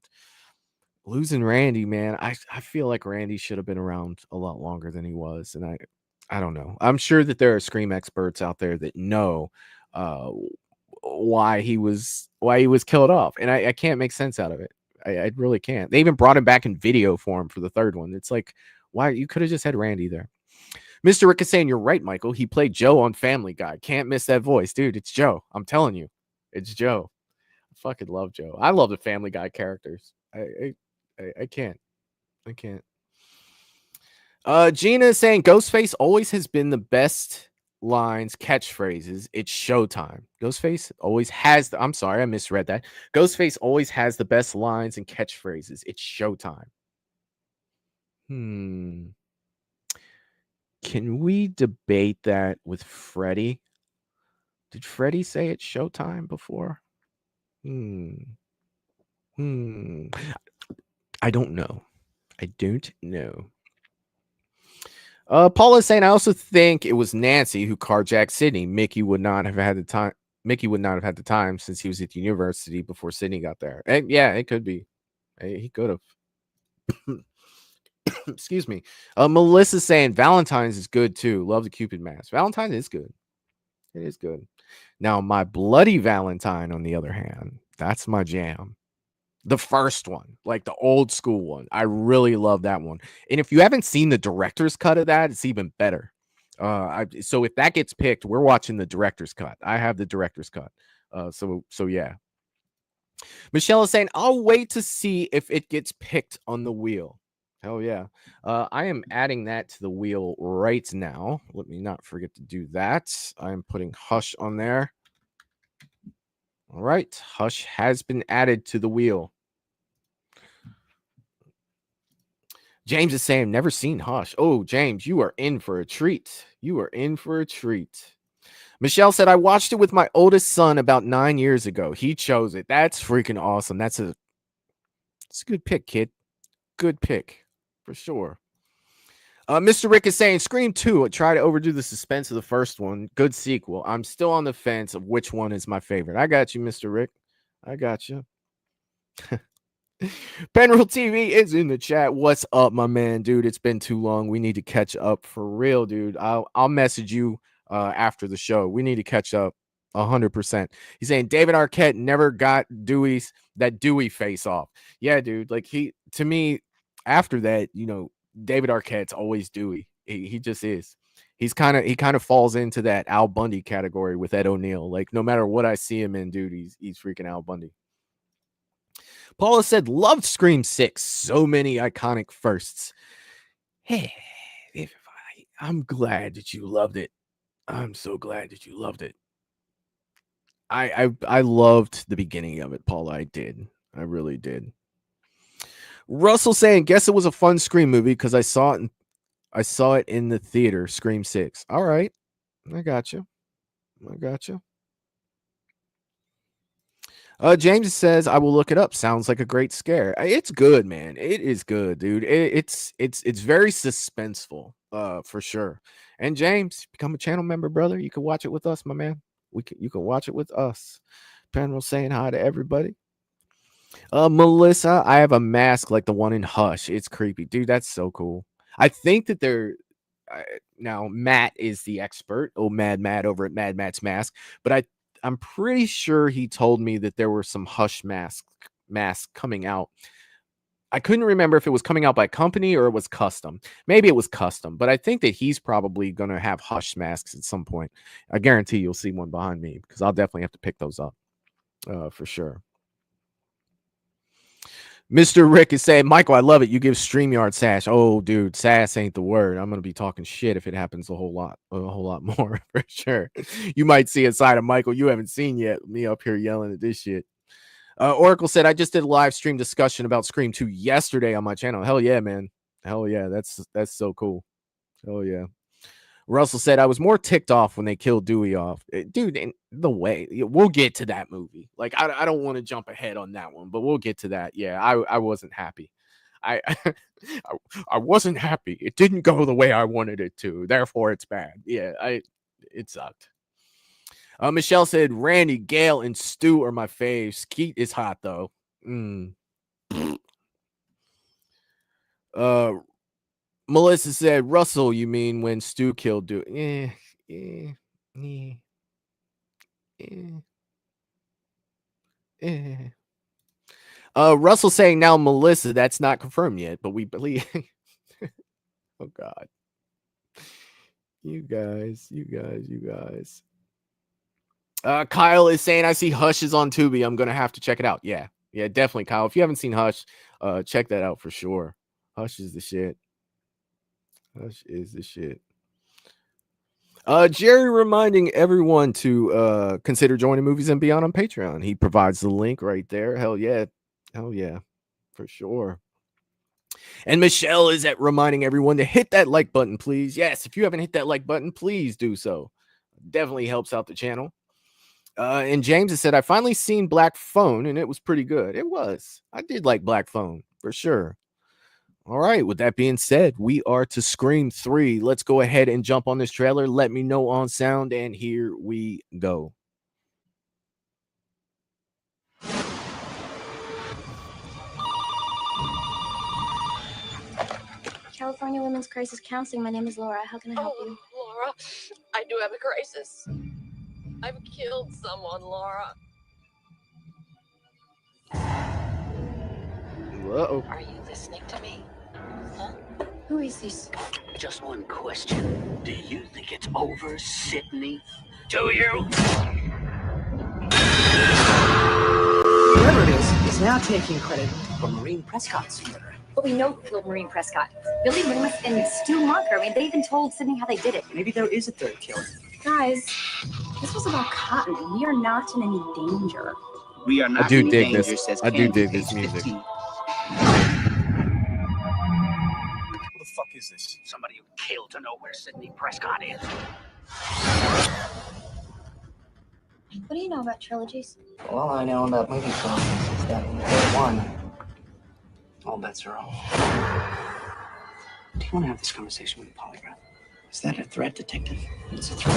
losing Randy, man, I feel like Randy should have been around a lot longer than he was. And I don't know. I'm sure that there are Scream experts out there that know why he was killed off. And I can't make sense out of it. I really can't. They even brought him back in video form for the third one. It's like, why? You could have just had Randy there. Mr. Rick is saying, you're right, Michael. He played Joe on Family Guy. Can't miss that voice. Dude, it's Joe. I'm telling you. It's Joe. I fucking love Joe. I love the Family Guy characters. I can't. Gina is saying Ghostface always has been the best lines, catchphrases. It's showtime. Ghostface always has I'm sorry, I misread that. Ghostface always has the best lines and catchphrases. It's showtime. Can we debate that with Freddy? Did Freddy say it's showtime before? I don't know. Paula is saying, I also think it was Nancy who carjacked Sydney. Mickey would not have had the time since he was at the university before Sydney got there. And yeah, it could be. He could have. Excuse me. Melissa's saying Valentine's is good too. Love the Cupid mask. Valentine is good. It is good. Now, my Bloody Valentine, on the other hand, that's my jam. The first one, like the old school one. I really love that one. And if you haven't seen the director's cut of that, it's even better. So if that gets picked, we're watching the director's cut. I have the director's cut. So yeah. Michelle is saying, I'll wait to see if it gets picked on the wheel. Hell yeah. I am adding that to the wheel right now. Let me not forget to do that. I'm putting Hush on there. All right. Hush has been added to the wheel. James is saying, never seen Hush. Oh, James, you are in for a treat. You are in for a treat. Michelle said, I watched it with my oldest son about 9 years ago. He chose it. That's freaking awesome. It's a good pick, kid. Good pick for sure. Mr. Rick is saying, Scream 2. I try to overdo the suspense of the first one. Good sequel. I'm still on the fence of which one is my favorite. I got you, Mr. Rick. I got you. Penril TV is in the chat. What's up, my man, dude? It's been too long. We need to catch up for real, dude. I'll message you after the show. We need to catch up 100%. He's saying David Arquette never got that Dewey face off. Yeah, dude. Like to me, after that, David Arquette's always Dewey. He just is. He kind of falls into that Al Bundy category with Ed O'Neill. Like no matter what I see him in, dude, he's freaking Al Bundy. Paula said, loved Scream 6. So many iconic firsts. Hey, I'm glad that you loved it. I'm so glad that you loved it. I loved the beginning of it, Paula. I did. I really did. Russell saying, guess it was a fun Scream movie because I saw it in the theater, Scream 6. All right. I got you. James says, I will look it up. Sounds like a great scare. It's good, man. It is good, dude. It's very suspenseful, for sure. And James, become a channel member, brother. You can watch it with us, my man. You can watch it with us. Penril saying hi to everybody. Melissa, I have a mask like the one in Hush. It's creepy, dude. That's so cool. I think that now Matt is the expert. Oh, Mad Matt over at Mad Matt's Mask, but I'm pretty sure he told me that there were some Hush masks coming out. I couldn't remember if it was coming out by company or it was custom. Maybe it was custom, but I think that he's probably going to have Hush masks at some point. I guarantee you'll see one behind me because I'll definitely have to pick those up for sure. Mr. Rick is saying, Michael, I love it. You give StreamYard sass. Oh, dude, sass ain't the word. I'm going to be talking shit if it happens a whole lot more for sure. You might see a side of Michael you haven't seen yet. Me up here yelling at this shit. Oracle said, I just did a live stream discussion about Scream 2 yesterday on my channel. Hell yeah, man. Hell yeah. That's so cool. Hell yeah. Russell said, I was more ticked off when they killed Dewey off. Dude, and the way we'll get to that movie. Like, I don't want to jump ahead on that one, but we'll get to that. Yeah, I wasn't happy. I wasn't happy. It didn't go the way I wanted it to. Therefore, it's bad. Yeah, it sucked. Michelle said, Randy, Gail, and Stu are my faves. Skeet is hot, though. Melissa said, Russell, you mean when Stu killed Dewey? Russell saying, now, Melissa, that's not confirmed yet, but we believe. Oh, God. You guys. Kyle is saying, I see Hush is on Tubi. I'm going to have to check it out. Yeah, definitely, Kyle. If you haven't seen Hush, check that out for sure. Hush is the shit. Jerry reminding everyone to consider joining Movies and Beyond on Patreon. He provides the link right there. Hell yeah, for sure. And Michelle is at reminding everyone to hit that like button, please. Yes, if you haven't hit that like button, please do so. Definitely helps out the channel. And James has said, I finally seen Black Phone and it was pretty good. It was. I did like Black Phone for sure. All right, with that being said, we are to Scream 3. Let's go ahead and jump on this trailer. Let me know on sound, and here we go. California Women's Crisis Counseling. My name is Laura. How can I help you? Laura, I do have a crisis. I've killed someone, Laura. Uh-oh. Are you listening to me? Huh? Who is this? Just one question. Do you think it's over, Sydney? Do you? Whoever it is now taking credit for Maureen Prescott's murder. But we know who killed Maureen Prescott. Billy Loomis and Stu Marker. I mean, they even told Sydney how they did it. Maybe there is a third killer. Guys, this was about Cotton. We are not in any danger. We are I not do in dig danger, this. says I do Candy, dig this page music. 15. Who the fuck is this? Somebody who killed to know where Sydney Prescott is. What do you know about trilogies? All I know about movie trilogies is that when there's one, all bets are off. Do you want to have this conversation with a polygraph? Is that a threat, Detective? It's a threat.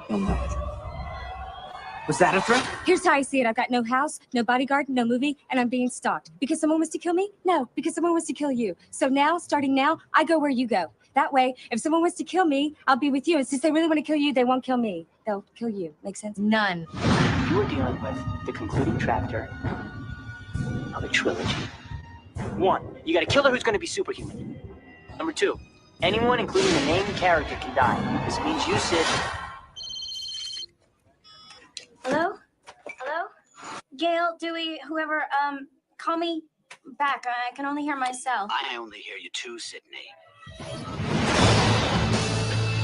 You'll know it. Was that a threat? Here's how I see it. I've got no house, no bodyguard, no movie, and I'm being stalked. Because someone wants to kill me? No, because someone wants to kill you. So now, starting now, I go where you go. That way, if someone wants to kill me, I'll be with you. And since they really want to kill you, they won't kill me. They'll kill you. Make sense? None. You are dealing with the concluding chapter of a trilogy. 1, you got a killer who's going to be superhuman. Number 2, anyone, including the main character, can die. This means you, Sid. Hello? Hello? Gail, Dewey, whoever, call me back. I can only hear myself. I only hear you too, Sydney.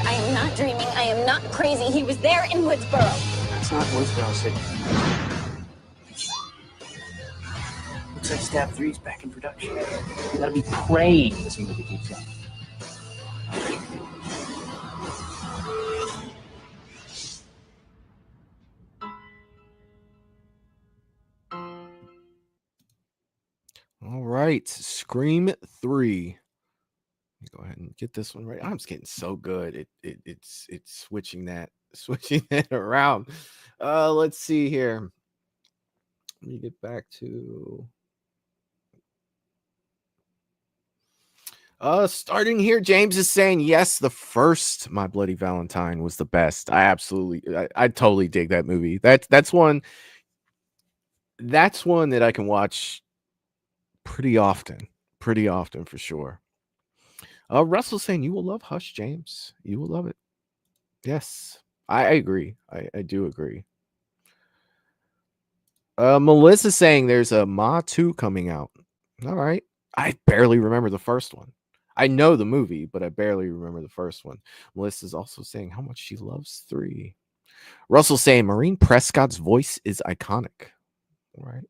I am not dreaming. I am not crazy. He was there in Woodsboro. That's not Woodsboro, Sydney. Looks like Stab 3's back in production. You gotta be praying this movie keeps going. All right, Scream 3. Let me go ahead and get this one right. I'm just getting so good. It's switching that around. Let's see here. Let me get back to starting here. James is saying yes, the first My Bloody Valentine was the best. I totally dig that movie. That's one that I can watch pretty often for sure. Russell saying you will love Hush, James. You will love it. Yes, I agree. I do agree. Melissa saying there's a Ma 2 coming out. All right. I barely remember the first one. I know the movie, but I barely remember the first one. Melissa's also saying how much she loves 3. Russell saying Maureen Prescott's voice is iconic. All right.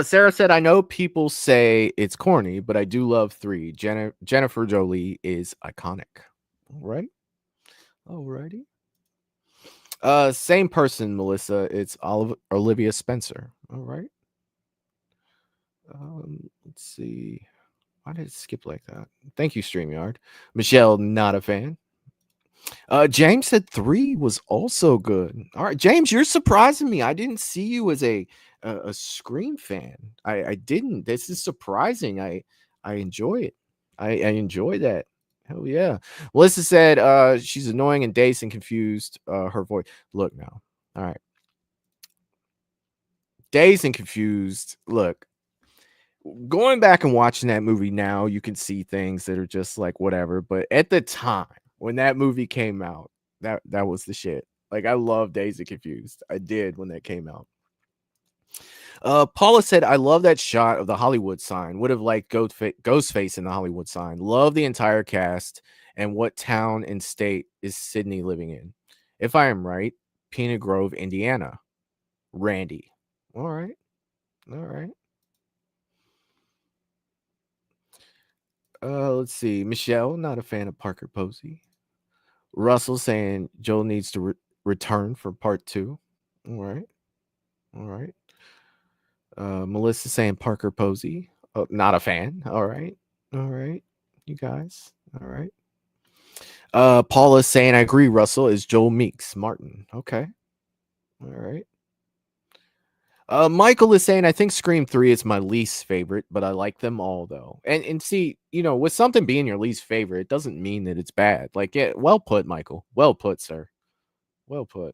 Sarah said, I know people say it's corny, but I do love 3. Jennifer Jolie is iconic. All right. Alrighty. Same person, Melissa. It's Olivia Spencer. All right. Let's see. Why did it skip like that? Thank you, StreamYard. Michelle, not a fan. James said 3 was also good. All right, James, you're surprising me. I didn't see you as a Scream fan. I didn't. This is surprising. I enjoy it. I enjoy that. Hell yeah. Melissa said she's annoying and dazed and confused. Her voice. Look now. All right. Dazed and confused. Look. Going back and watching that movie now, you can see things that are just like whatever. But at the time when that movie came out, that was the shit. Like I love Dazed and Confused. I did when that came out. Paula said, I love that shot of the Hollywood sign. Would have liked Ghostface in the Hollywood sign. Love the entire cast. And what town and state is Sydney living in? If I am right, Peanut Grove, Indiana. Randy. All right. All right. Let's see. Michelle, not a fan of Parker Posey. Russell saying Joel needs to return for part 2. All right. All right. Melissa saying Parker Posey. Oh, not a fan. All right. All right. You guys. All right. Paula saying I agree, Russell is Joel Meeks Martin. Okay. All right. Michael is saying I think Scream 3 is my least favorite, but I like them all though. And see, with something being your least favorite, it doesn't mean that it's bad. Like, yeah, well put, Michael. Well put, sir. Well put.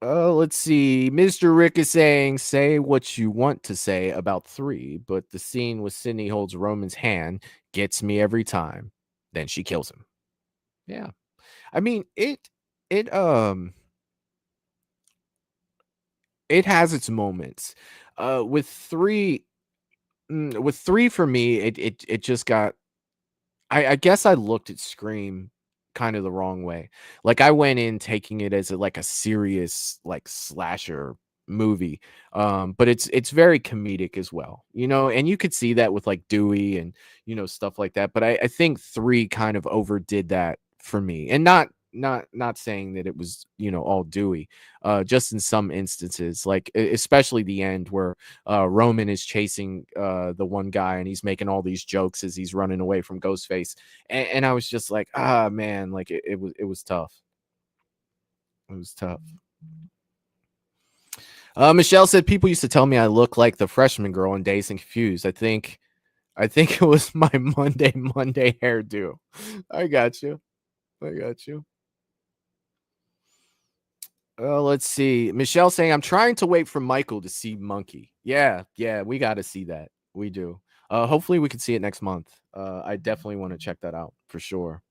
Let's see. Mr. Rick is saying, say what you want to say about 3, but the scene with Sydney holds Roman's hand gets me every time. Then she kills him. Yeah. I mean, it has its moments. with three for me, it just got. I guess I looked at Scream kind of the wrong way. Like I went in taking it as like a serious like slasher movie, but it's very comedic as well, and you could see that with like Dewey and stuff like that. But I think 3 kind of overdid that for me, and not saying that it was all Dewey, just in some instances, like especially the end where Roman is chasing the one guy and he's making all these jokes as he's running away from Ghostface, and I was just like, man, like it was tough. It was tough. Michelle said people used to tell me I look like the freshman girl in Dazed and Confused. I think it was my Monday hairdo. I got you. Let's see. Michelle saying I'm trying to wait for Michael to see Monkey. Yeah, we got to see that. We do. Hopefully we can see it next month. I definitely want to check that out for sure.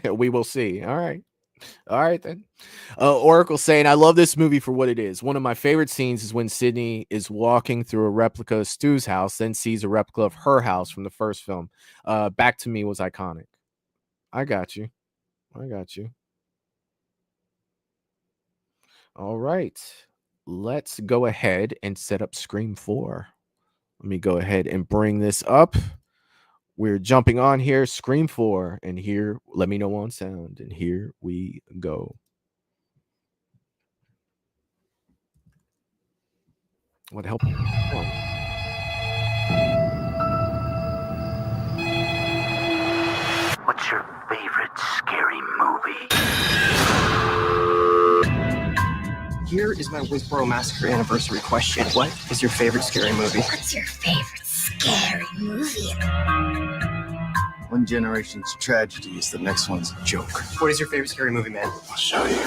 We will see. All right then. Oracle saying I love this movie for what it is. One of my favorite scenes is when Sydney is walking through a replica of Stu's house, then sees a replica of her house from the first film. Back to Me was iconic. I got you. All right, let's go ahead and set up Scream 4. Let me go ahead and bring this up. We're jumping on here, Scream 4, and here, let me know on sound, and here we go. What helped? What's your favorite scary movie? Here is my Woodsboro Massacre anniversary question. What is your favorite scary movie? What's your favorite scary movie? One generation's tragedy is the next one's a joke. What is your favorite scary movie, man? I'll show you.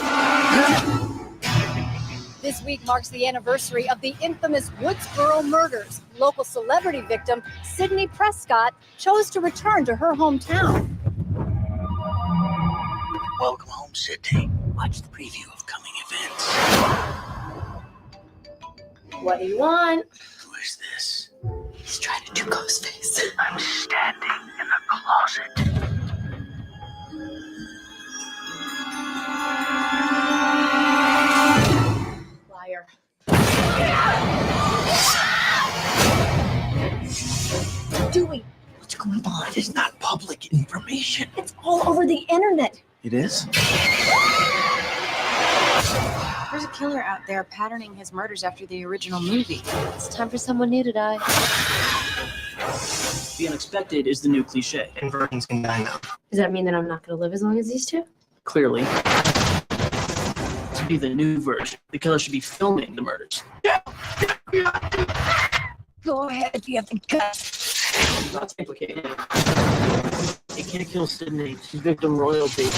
This week marks the anniversary of the infamous Woodsboro murders. Local celebrity victim Sydney Prescott chose to return to her hometown. Welcome home, Sydney. Watch the preview of coming events. What do you want? Who is this? He's trying to do Ghostface. I'm standing in the closet. Liar. Dewey, what's going on? It is not public information. It's all over the internet. It is? There's a killer out there patterning his murders after the original movie. It's time for someone new to die. The unexpected is the new cliche. And virgins can die now. Does that mean that I'm not going to live as long as these two? Clearly. To be the new version, the killer should be filming the murders. Go ahead, you have the guts. Not implicated. You can't kill Sydney. She's victim royalty.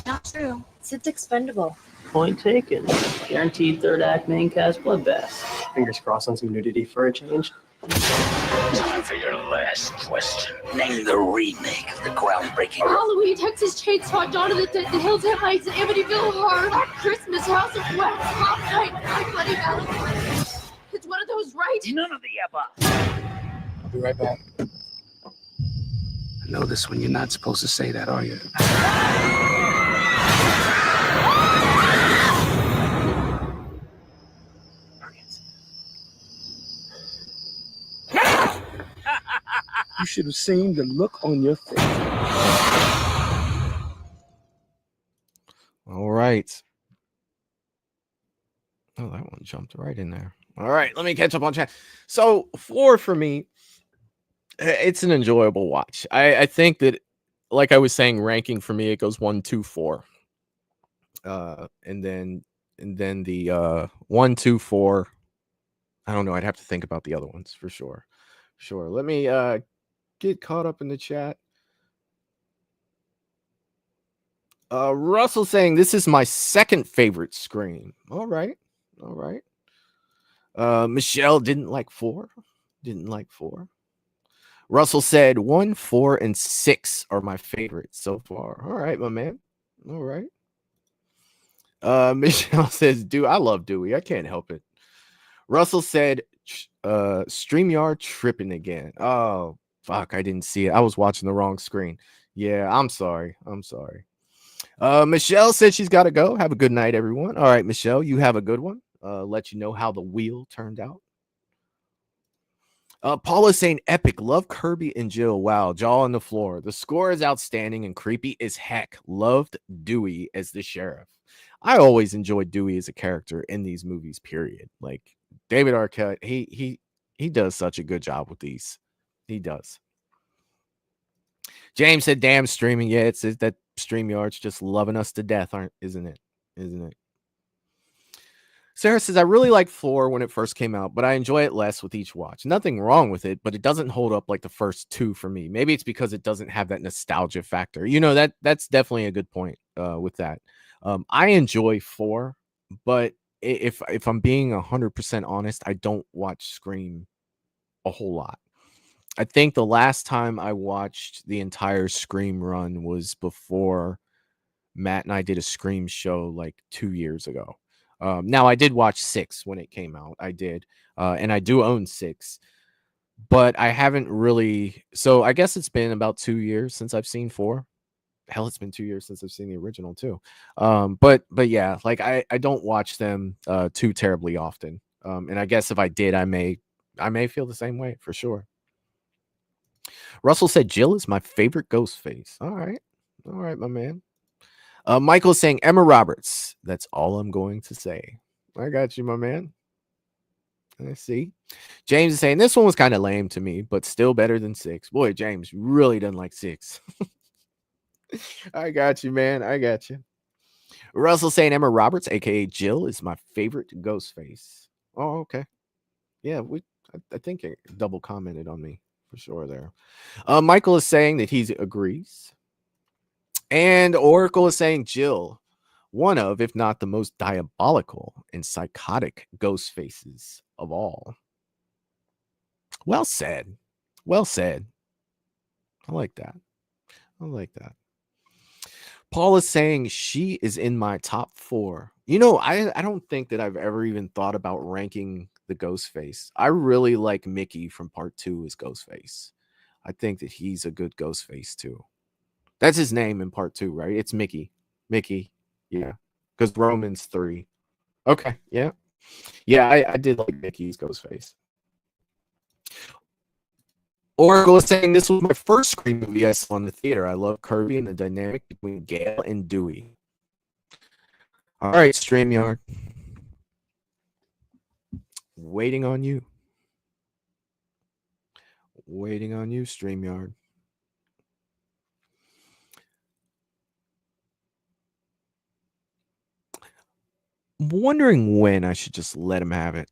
Not true. Sid's expendable. Point taken. Guaranteed third act main cast bloodbath. Fingers crossed on some nudity for a change. Time for your last question. Name the remake of the groundbreaking. Halloween, Texas Chainsaw, Dawn of the Hills and Heights, Amityville Horror, Christmas, House of Wax, Hot Night, My Bloody Valentine. It's one of those, right? None of the above. I'll be right back. I know this one. You're not supposed to say that, are you? You should have seen the look on your face. All right. Oh, that one jumped right in there. All right, let me catch up on chat. So 4 for me, it's an enjoyable watch. I think that, like I was saying, ranking for me, it goes 1, 2, 4. And then the 1, 2, 4. I don't know. I'd have to think about the other ones for sure. Let me get caught up in the chat. Russell saying this is my second favorite Scream. All right. Michelle didn't like 4. Russell said 1, 4, and 6 are my favorites so far. All right, my man. All right. Michelle says, I love Dewey. I can't help it. Russell said, StreamYard tripping again. Oh, fuck. I didn't see it. I was watching the wrong screen. Yeah, I'm sorry. Michelle said she's got to go. Have a good night, everyone. All right, Michelle, you have a good one. Let you know how the wheel turned out. Paula's saying epic. Love Kirby and Jill. Wow, jaw on the floor. The score is outstanding and creepy as heck. Loved Dewey as the sheriff. I always enjoyed Dewey as a character in these movies, period. Like David Arquette, he does such a good job with these. He does. James said, damn streaming. Yeah, it's that StreamYard's just loving us to death, isn't it? Sarah says, I really liked 4 when it first came out, but I enjoy it less with each watch. Nothing wrong with it, but it doesn't hold up like the first 2 for me. Maybe it's because it doesn't have that nostalgia factor. That's definitely a good point with that. I enjoy 4, but if I'm being 100% honest, I don't watch Scream a whole lot. I think the last time I watched the entire Scream run was before Matt and I did a Scream show like 2 years ago. Now I did watch 6 when it came out. I did. And I do own 6, but I haven't really. So I guess it's been about 2 years since I've seen 4. Hell, it's been 2 years since I've seen the original too. But yeah, like I don't watch them too terribly often. And I guess if I did, I may feel the same way for sure. Russell said Jill is my favorite Ghostface. All right, my man. Michael's saying Emma Roberts. That's all I'm going to say. I got you, my man. I see. James is saying this one was kind of lame to me, but still better than 6. Boy, James really doesn't like 6. I got you, man. I got you. Russell saying Emma Roberts, aka Jill, is my favorite Ghostface. Oh, okay. Yeah, I think it double commented on me for sure there. Michael is saying that he agrees. And Oracle is saying Jill, one of, if not the most diabolical and psychotic ghost faces of all. Well said. Well said. I like that. Paul is saying she is in my top 4. I don't think that I've ever even thought about ranking the Ghostface. I really like Mickey from Part 2 as Ghostface. I think that he's a good Ghostface too. That's his name in Part 2, right? It's Mickey. Yeah. Because Romans 3. Okay, yeah. Yeah, I did like Mickey's Ghostface. Oracle is saying this was my first Scream movie I saw in the theater. I love Kirby and the dynamic between Gale and Dewey. All right, StreamYard. Waiting on you. StreamYard. I'm wondering when I should just let him have it.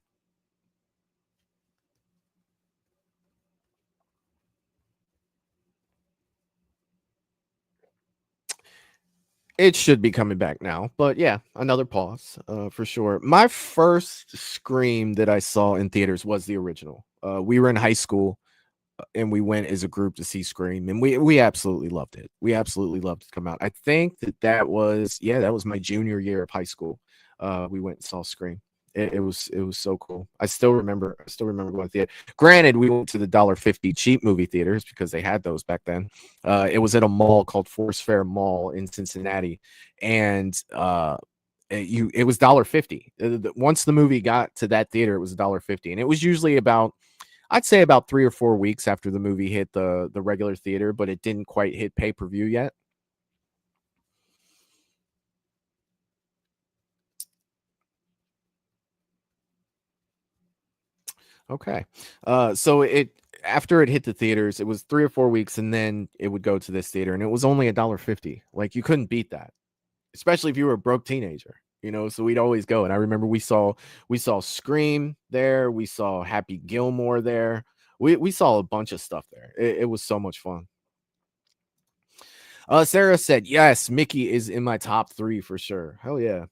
It should be coming back now, but yeah, another pause for sure. My first Scream that I saw in theaters was the original. We were in high school and we went as a group to see Scream, and we absolutely loved it. We absolutely loved it to come out. I think that was my junior year of high school. We went and saw Scream. It was so cool. I still remember going to the theater. Granted, we went to the $1.50 cheap movie theaters because they had those back then. It was at a mall called Forest Fair Mall in Cincinnati, and it was $1.50. Once the movie got to that theater, it was $1.50, and it was usually about 3 or 4 weeks after the movie hit the regular theater, but it didn't quite hit pay-per-view yet. Okay. So after it hit the theaters, it was 3 or 4 weeks, and then it would go to this theater, and it was only $1.50. Like, you couldn't beat that, especially if you were a broke teenager, so we'd always go. And I remember we saw Scream there, we saw Happy Gilmore there, we saw a bunch of stuff there. It was so much fun. Sarah said, yes, Mickey is in my top 3 for sure. Hell yeah.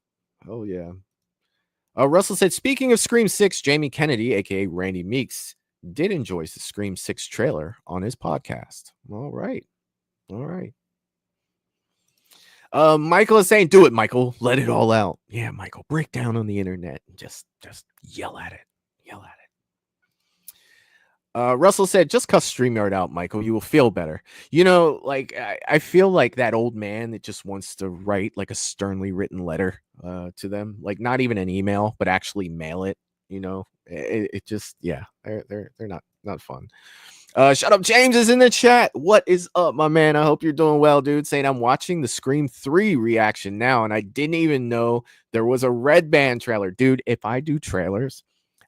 Russell said, speaking of Scream 6, Jamie Kennedy, aka Randy Meeks, did enjoy the Scream 6 trailer on his podcast. All right. Michael is saying, do it, Michael. Let it all out. Yeah, Michael, break down on the internet and just yell at it. Yell at it. Russell said, just cuss StreamYard out, Michael. You will feel better. You know, like I feel like that old man that just wants to write like a sternly written letter to them, like not even an email, but actually mail it. You know, it just, yeah, they're not fun. Shut up, James is in the chat. What is up, my man? I hope you're doing well, dude. Saying I'm watching the Scream 3 reaction now, and I didn't even know there was a red band trailer. Dude, if I do trailers,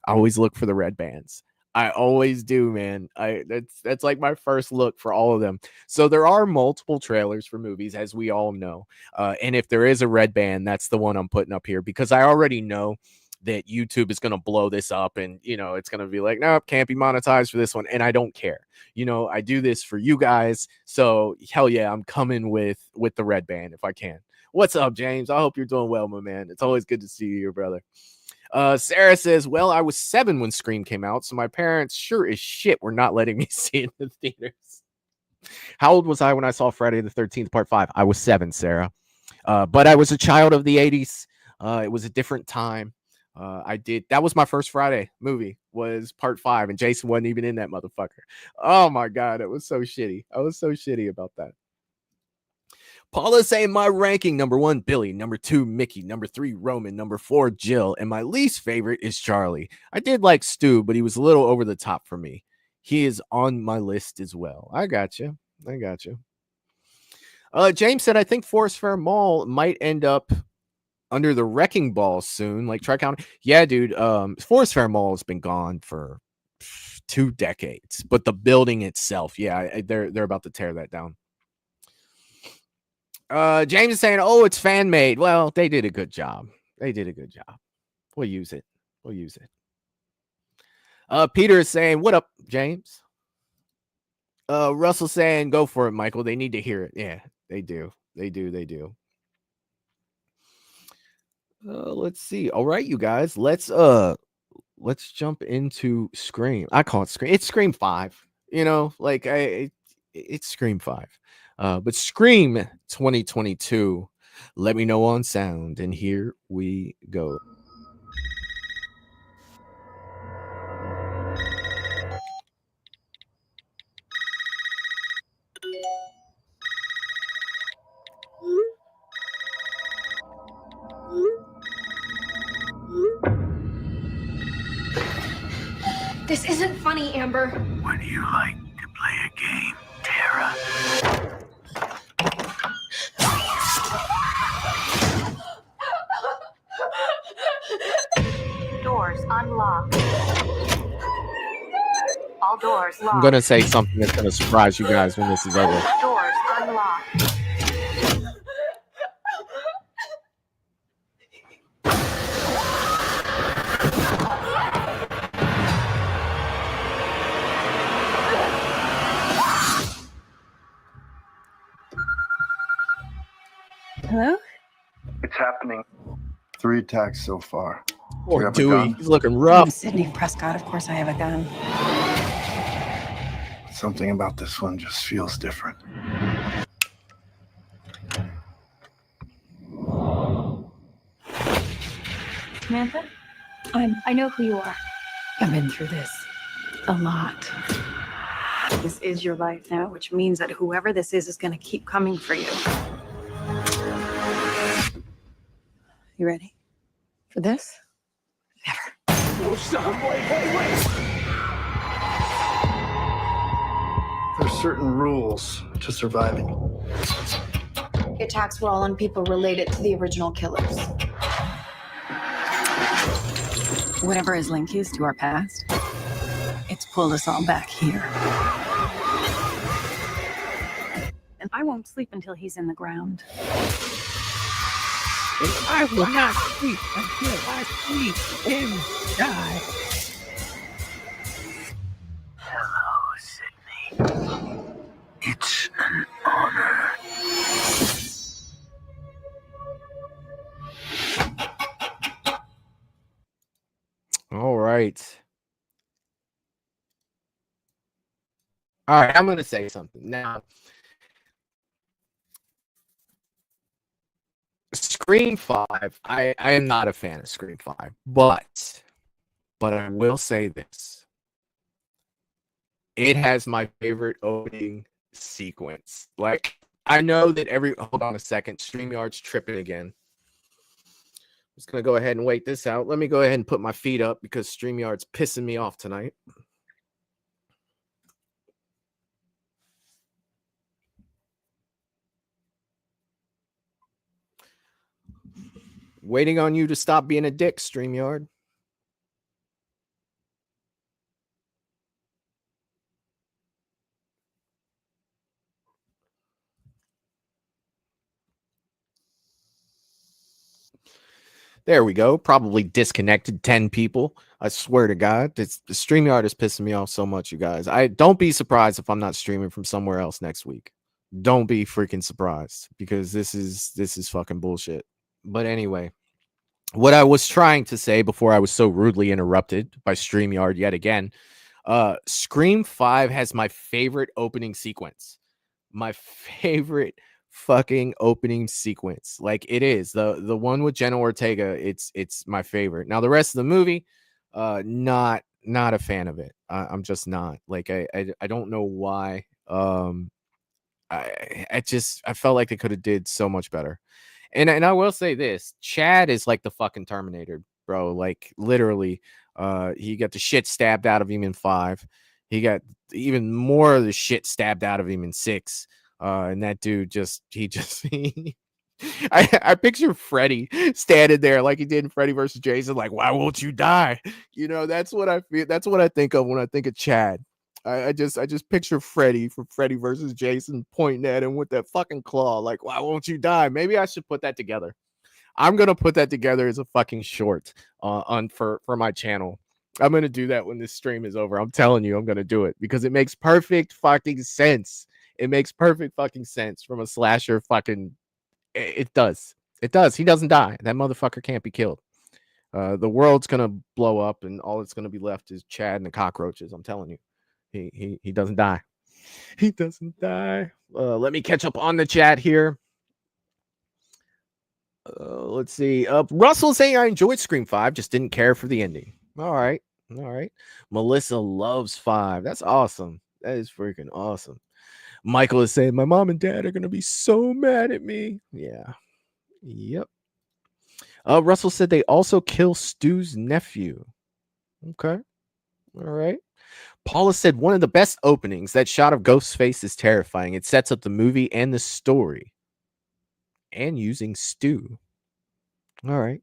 I always look for the red bands. I always do, man. That's like my first look for all of them. So there are multiple trailers for movies, as we all know. And if there is a red band, that's the one I'm putting up here because I already know that YouTube is going to blow this up and, you know, it's going to be like, nope, can't be monetized for this one. And I don't care. You know, I do this for you guys. So hell yeah, I'm coming with the red band if I can. What's up, James? I hope you're doing well, my man. It's always good to see you, brother. Sarah says, well, I was 7 when Scream came out, so my parents sure as shit were not letting me see it in the theaters. How old was I when I saw Friday the 13th part 5? I was 7, Sarah. But I was a child of the 80s. It was a different time. That was my first Friday movie, was part 5, and Jason wasn't even in that motherfucker. Oh my god, it was so shitty. I was so shitty about that. Paula saying my ranking: number 1, Billy; number 2, Mickey; number 3, Roman; number 4, Jill; and my least favorite is Charlie. I did like Stu, but he was a little over the top for me. He is on my list as well. I got you. James said, I think Forest Fair Mall might end up under the wrecking ball soon, like Tri-County. Yeah, dude. Forest Fair Mall has been gone for 2 decades, but the building itself, yeah, they're about to tear that down. James is saying, oh, it's fan made. Well, they did a good job. We'll use it. Peter is saying, what up, James? Russell saying, go for it, Michael. They need to hear it. Yeah, they do. Let's see. All right, you guys. Let's jump into Scream. I call it Scream. It's Scream 5. You know, like it's Scream 5. But Scream 2022. Let me know on sound, and here we go. This isn't funny, Amber. Would you like to play a game, Tara? Doors unlocked. All doors locked. I'm gonna say something that's gonna surprise you guys when this is over. Doors unlocked. Hello? It's happening. 3 attacks so far. Poor Dewey, he's looking rough. I'm Sidney Prescott. Of course I have a gun. Something about this one just feels different. Samantha? I know who you are. I've been through this a lot. This is your life now, which means that whoever this is going to keep coming for you. You ready for this? Oh, son, wait. There's certain rules to surviving. The attacks were all on people related to the original killers. Whatever his link is to our past, it's pulled us all back here. And I won't sleep until he's in the ground. And I will not sleep until I see him die. Hello, Sydney. It's an honor. All right. I'm going to say something. Now, Scream 5, I am not a fan of Scream 5, but I will say this. It has my favorite opening sequence. Like, I know that hold on a second, StreamYard's tripping again. I'm just gonna go ahead and wait this out. Let me go ahead and put my feet up because StreamYard's pissing me off tonight. Waiting on you to stop being a dick, StreamYard. There we go. Probably disconnected 10 people. I swear to God, the StreamYard is pissing me off so much, you guys. I don't be surprised if I'm not streaming from somewhere else next week. Don't be freaking surprised because this is fucking bullshit. But anyway, what I was trying to say before I was so rudely interrupted by StreamYard yet again, Scream 5 has my favorite opening sequence. My favorite fucking opening sequence. Like, it is the one with Jenna Ortega. It's my favorite. Now the rest of the movie, not a fan of it. I'm just not. Like, I don't know why. I felt like they could have did so much better. And I will say this, Chad is like the fucking Terminator, bro. Like, literally, he got the shit stabbed out of him in 5. He got even more of the shit stabbed out of him in 6. And that dude I picture Freddy standing there like he did in Freddy versus Jason, like, why won't you die? You know, that's what I feel. That's what I think of when I think of Chad. I just picture Freddy from Freddy versus Jason pointing at him with that fucking claw, like, why won't you die? Maybe I should put that together. I'm gonna put that together as a fucking short for my channel. I'm gonna do that when this stream is over. I'm telling you, I'm gonna do it because it makes perfect fucking sense. It makes perfect fucking sense from a slasher fucking. It does. It does. He doesn't die. That motherfucker can't be killed. The world's gonna blow up, and all that's gonna be left is Chad and the cockroaches. I'm telling you, he doesn't die. He doesn't die. Let me catch up on the chat here. Let's see. Russell saying I enjoyed Scream 5, just didn't care for the ending. All right. Melissa loves 5. That's awesome. That is freaking awesome. Michael is saying my mom and dad are gonna be so mad at me. Yeah. Yep. Russell said they also kill Stu's nephew. Okay. All right. Paula said one of the best openings. That shot of Ghostface is terrifying. It sets up the movie and the story. And using Stu. All right.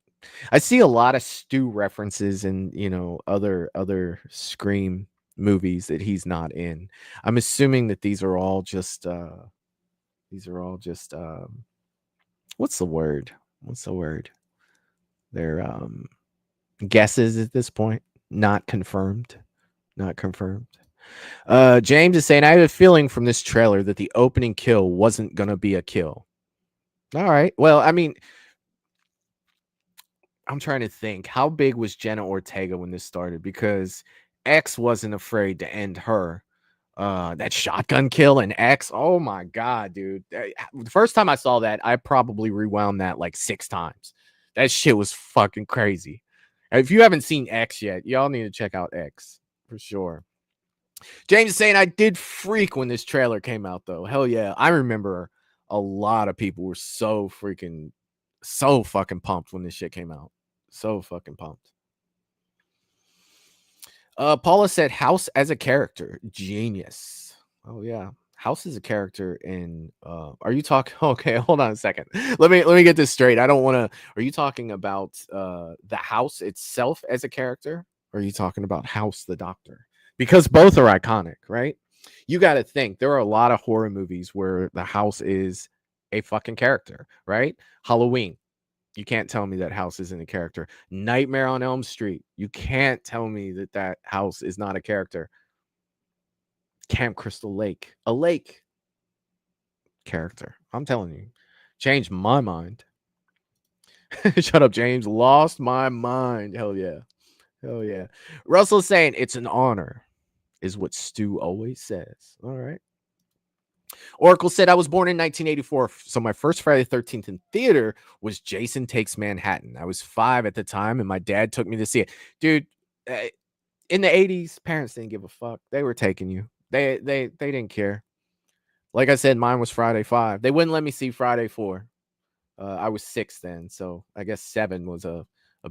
I see a lot of Stu references in, other Scream movies that he's not in. I'm assuming that these are all just what's the word? They're guesses at this point, not confirmed. James is saying I have a feeling from this trailer that the opening kill wasn't gonna be a kill. All right. Well, I mean, I'm trying to think. How big was Jenna Ortega when this started? Because X wasn't afraid to end her. That shotgun kill in X. Oh my God, dude. The first time I saw that, I probably rewound that like 6 times. That shit was fucking crazy. If you haven't seen X yet, y'all need to check out X for sure. James is saying I did freak when this trailer came out, though. Hell yeah. I remember a lot of people were so fucking pumped when this shit came out. So fucking pumped. Paula said House as a character. Genius. Oh yeah. House is a character in are you talking okay, hold on a second. Let me get this straight. I don't want to are you talking about the house itself as a character? Or are you talking about House the Doctor? Because both are iconic, right? You got to think there are a lot of horror movies where the house is a fucking character, right? Halloween. You can't tell me that house isn't a character. Nightmare on Elm Street. You can't tell me that house is not a character. Camp Crystal Lake. A lake. Character. I'm telling you. Changed my mind. Shut up, James. Lost my mind. Hell yeah. Hell yeah. Russell's saying it's an honor, is what Stu always says. All right. Oracle said, I was born in 1984, so my first Friday the 13th in theater was Jason Takes Manhattan. I was 5 at the time, and my dad took me to see it. Dude, in the 80s, parents didn't give a fuck. They were taking you. They didn't care. Like I said, mine was Friday 5. They wouldn't let me see Friday 4. I was 6 then, so I guess 7 was a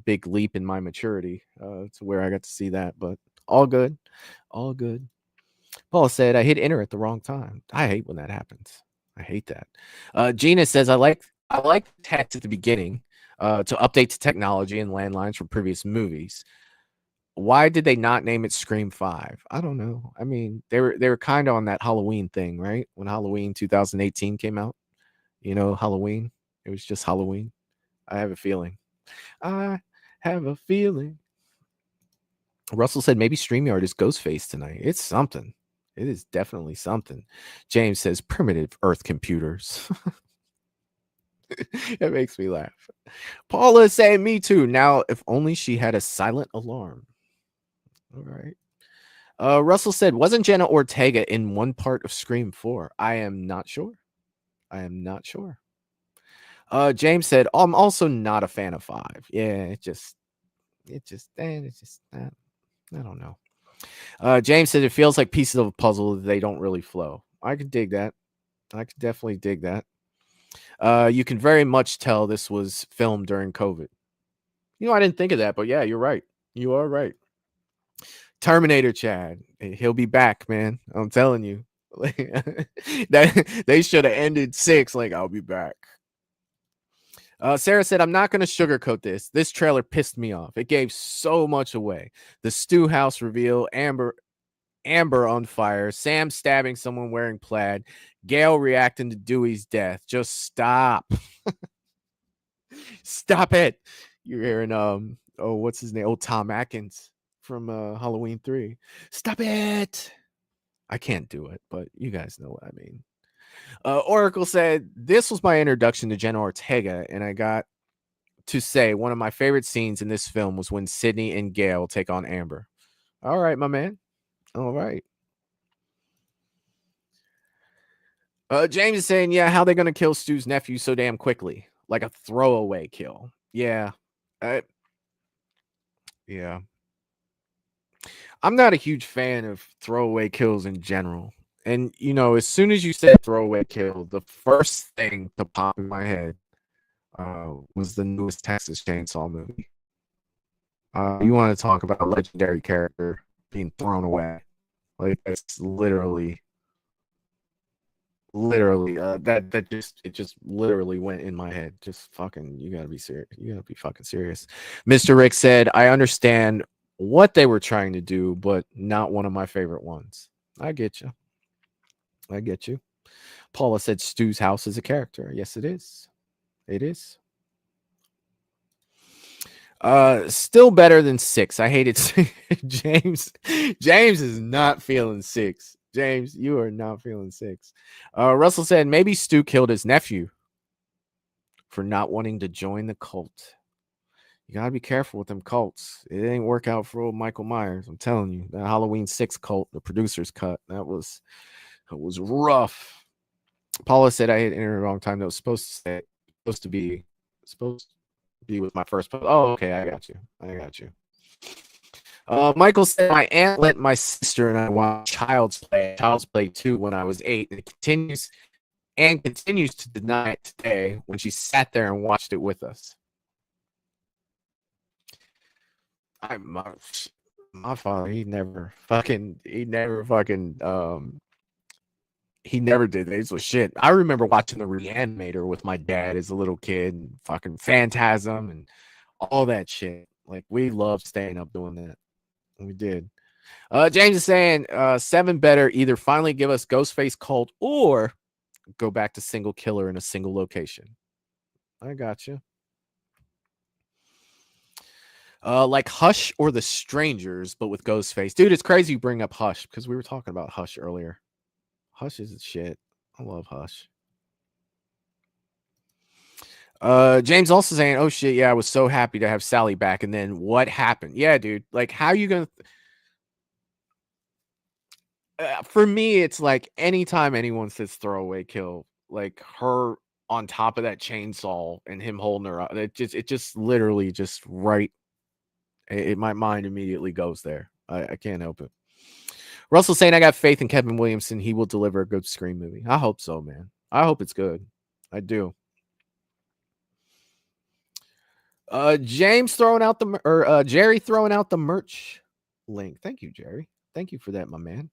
big leap in my maturity to where I got to see that. But all good. All good. Paul said, I hit enter at the wrong time. I hate when that happens. I hate that. Gina says, I like text at the beginning to update to technology and landlines from previous movies. Why did they not name it Scream 5? I don't know. I mean, they were kind of on that Halloween thing, right? When Halloween 2018 came out, you know, Halloween. It was just Halloween. I have a feeling. I have a feeling. Russell said maybe StreamYard is Ghostface tonight. It's something. It is definitely something. James says primitive Earth computers. It makes me laugh. Paula is saying me too. Now, if only she had a silent alarm. All right. Russell said, wasn't Jenna Ortega in one part of Scream 4? I am not sure. I am not sure. James said, I'm also not a fan of 5. Yeah, it's just not. I don't know. James said it feels like pieces of a puzzle. They don't really flow. I could dig that. I could definitely dig that. You can very much tell this was filmed during COVID. You know, I didn't think of that, but yeah, you're right. You are right. Terminator Chad, he'll be back, man. I'm telling you. They should have ended 6 like I'll be back. Sarah said, I'm not going to sugarcoat this. This trailer pissed me off. It gave so much away. The stew house reveal, Amber on fire, Sam stabbing someone wearing plaid, Gail reacting to Dewey's death. Just stop. Stop it. You're hearing, what's his name? Tom Atkins from Halloween 3. Stop it. I can't do it, but you guys know what I mean. Oracle said, this was my introduction to Jenna Ortega, and I got to say one of my favorite scenes in this film was when Sydney and Gail take on Amber. All right, my man. All right. James is saying, yeah, how are they going to kill Stu's nephew so damn quickly? Like a throwaway kill. Yeah. Yeah. I'm not a huge fan of throwaway kills in general. And, you know, as soon as you said throwaway kill, the first thing to pop in my head was the newest Texas Chainsaw movie. You want to talk about a legendary character being thrown away. Like, it's literally it just literally went in my head. Just fucking, you gotta be serious. You gotta be fucking serious. Mr. Rick said, I understand what they were trying to do, but not one of my favorite ones. I get you. I get you. Paula said Stu's house is a character. Yes, it is. It is. Still better than 6. I hated James. James is not feeling 6. James, you are not feeling 6. Russell said maybe Stu killed his nephew for not wanting to join the cult. You gotta be careful with them cults. It ain't work out for old Michael Myers. I'm telling you, that Halloween 6 cult, the producer's cut, that was rough. Paula said I had entered the wrong time. That was supposed to be with my first post. Oh, okay, I got you. Michael said my aunt let my sister and I watch Child's Play 2 when I was 8, and it continues to deny it today when she sat there and watched it with us. My father, he never did this with shit. I remember watching The Reanimator with my dad as a little kid, and fucking Phantasm and all that shit. Like, we loved staying up doing that. We did. James is saying 7 better, either finally give us Ghostface cult or go back to single killer in a single location. I got you. Like Hush or The Strangers, but with Ghostface. Dude, it's crazy you bring up Hush because we were talking about Hush earlier. Hush is shit. I love Hush. James also saying, oh shit, yeah, I was so happy to have Sally back, and then what happened? Yeah, dude, like, how you gonna For me, it's like anytime anyone says throwaway kill, like her on top of that chainsaw and him holding her up, it just literally just right. My mind immediately goes there. I can't help it. Russell saying I got faith in Kevin Williamson. He will deliver a good Scream movie. I hope so, man. I hope it's good. I do. James throwing out Jerry throwing out the merch link. Thank you, Jerry. Thank you for that, my man.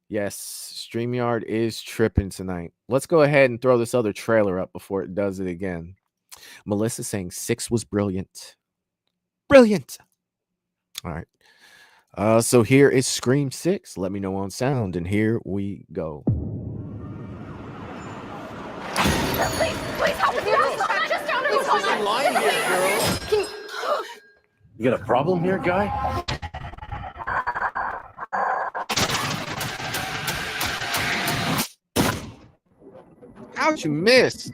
Yes, StreamYard is tripping tonight. Let's go ahead and throw this other trailer up before it does it again. Melissa saying 6 was brilliant. Brilliant. All right. So here is Scream 6. Let me know on sound, and here we go. Please help me. I'm just down in the line here, girl. You got a problem here, guy? How'd you miss?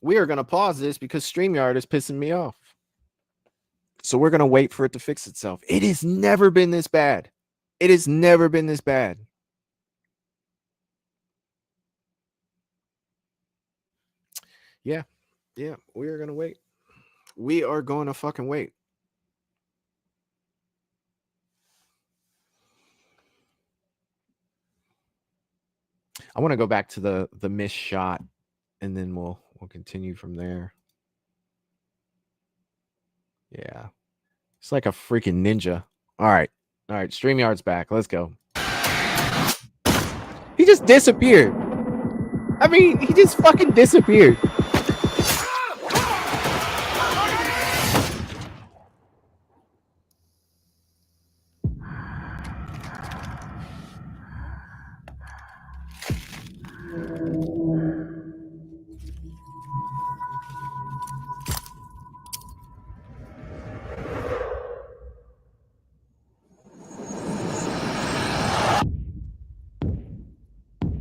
We are going to pause this because StreamYard is pissing me off. So we're going to wait for it to fix itself. It has never been this bad. It has never been this bad. Yeah. Yeah. We are going to wait. We are going to fucking wait. I want to go back to the missed shot, and then we'll continue from there. Yeah. It's like a freaking ninja. All right. StreamYard's back. Let's go. He just disappeared. I mean, he just fucking disappeared.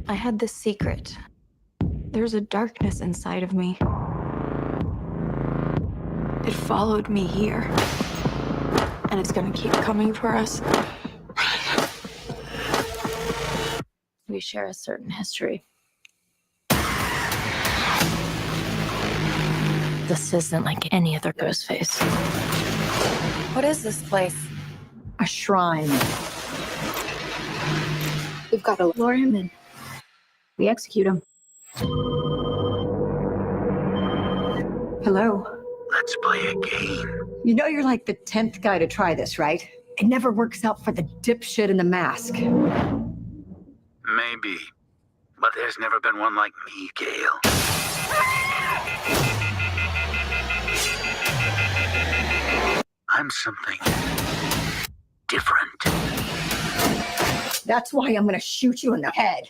I had this secret. There's a darkness inside of me. It followed me here. And it's gonna keep coming for us. We share a certain history. This isn't like any other ghost face. What is this place? A shrine. We've got to lure him in. We execute him. Hello. Let's play a game. You know you're like the 10th guy to try this, right? It never works out for the dipshit in the mask. Maybe. But there's never been one like me, Gail. I'm something different. That's why I'm gonna shoot you in the head.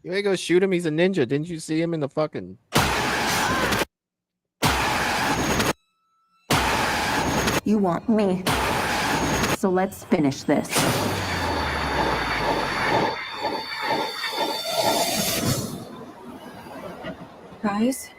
You ain't gonna shoot him. He's a ninja. Didn't you see him in the fucking... You want me. So let's finish this. Guys?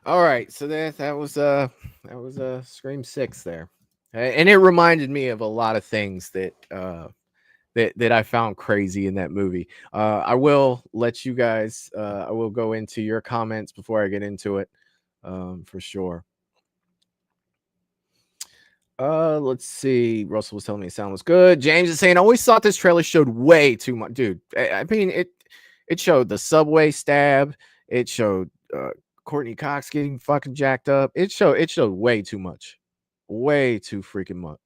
All right, so that was Scream 6 there, and it reminded me of a lot of things that that I found crazy in that movie. I will let you guys. I will go into your comments before I get into it, for sure. Let's see. Russell was telling me the sound was good. James is saying, I always thought this trailer showed way too much, dude. I mean, it showed the subway stab. It showed Courtney Cox getting fucking jacked up. It showed way too much, way too freaking much.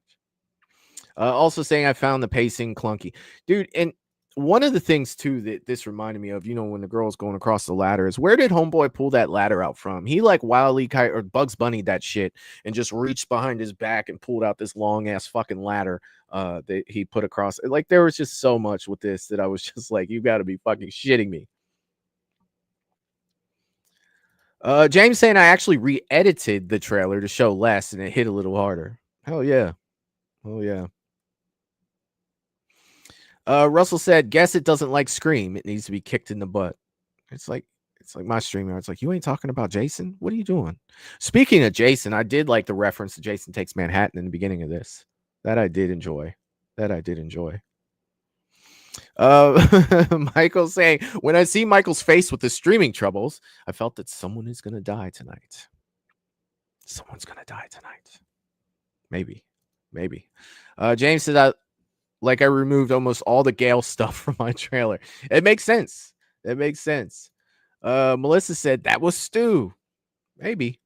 Also saying I found the pacing clunky, dude. And one of the things too that this reminded me of, you know, when the girl's going across the ladder, is where did homeboy pull that ladder out from? He like Wile E. or Bugs Bunny that shit and just reached behind his back and pulled out this long ass fucking ladder that he put across. Like there was just so much with this that I was just like, you got to be fucking shitting me. James saying I actually re-edited the trailer to show less and it hit a little harder. Hell yeah. Oh yeah. Russell said, guess it doesn't like Scream. It needs to be kicked in the butt. It's like my streamer. It's like, you ain't talking about Jason? What are you doing? Speaking of Jason, I did like the reference to Jason Takes Manhattan in the beginning of this. That I did enjoy. Michael saying, when I see Michael's face with the streaming troubles, I felt that someone is going to die tonight. Someone's going to die tonight. Maybe. James said, I removed almost all the Gale stuff from my trailer. It makes sense. Melissa said, that was Stu. Maybe.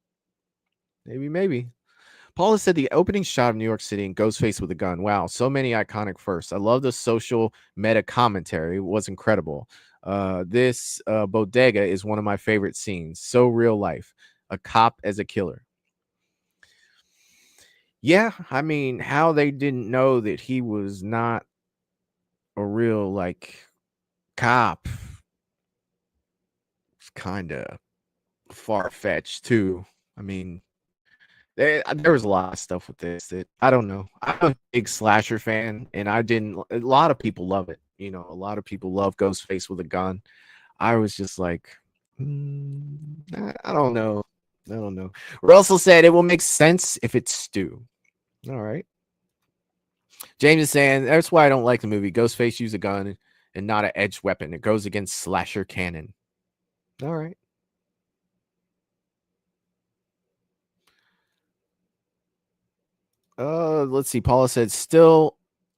Paula said the opening shot of New York City and Ghostface with a gun. Wow, so many iconic firsts. I love the social meta commentary. It was incredible. This bodega is one of my favorite scenes. So real life. A cop as a killer. Yeah, I mean, how they didn't know that he was not a real cop. It's kind of far-fetched too. I mean, there was a lot of stuff with this that I don't know. I'm a big slasher fan, and a lot of people love it. You know, a lot of people love Ghostface with a gun. I was just like, I don't know. Russell said it will make sense if it's Stu. All right. James is saying that's why I don't like the movie. Ghostface used a gun and not an edged weapon. It goes against slasher canon. All right. Let's see. Paula said,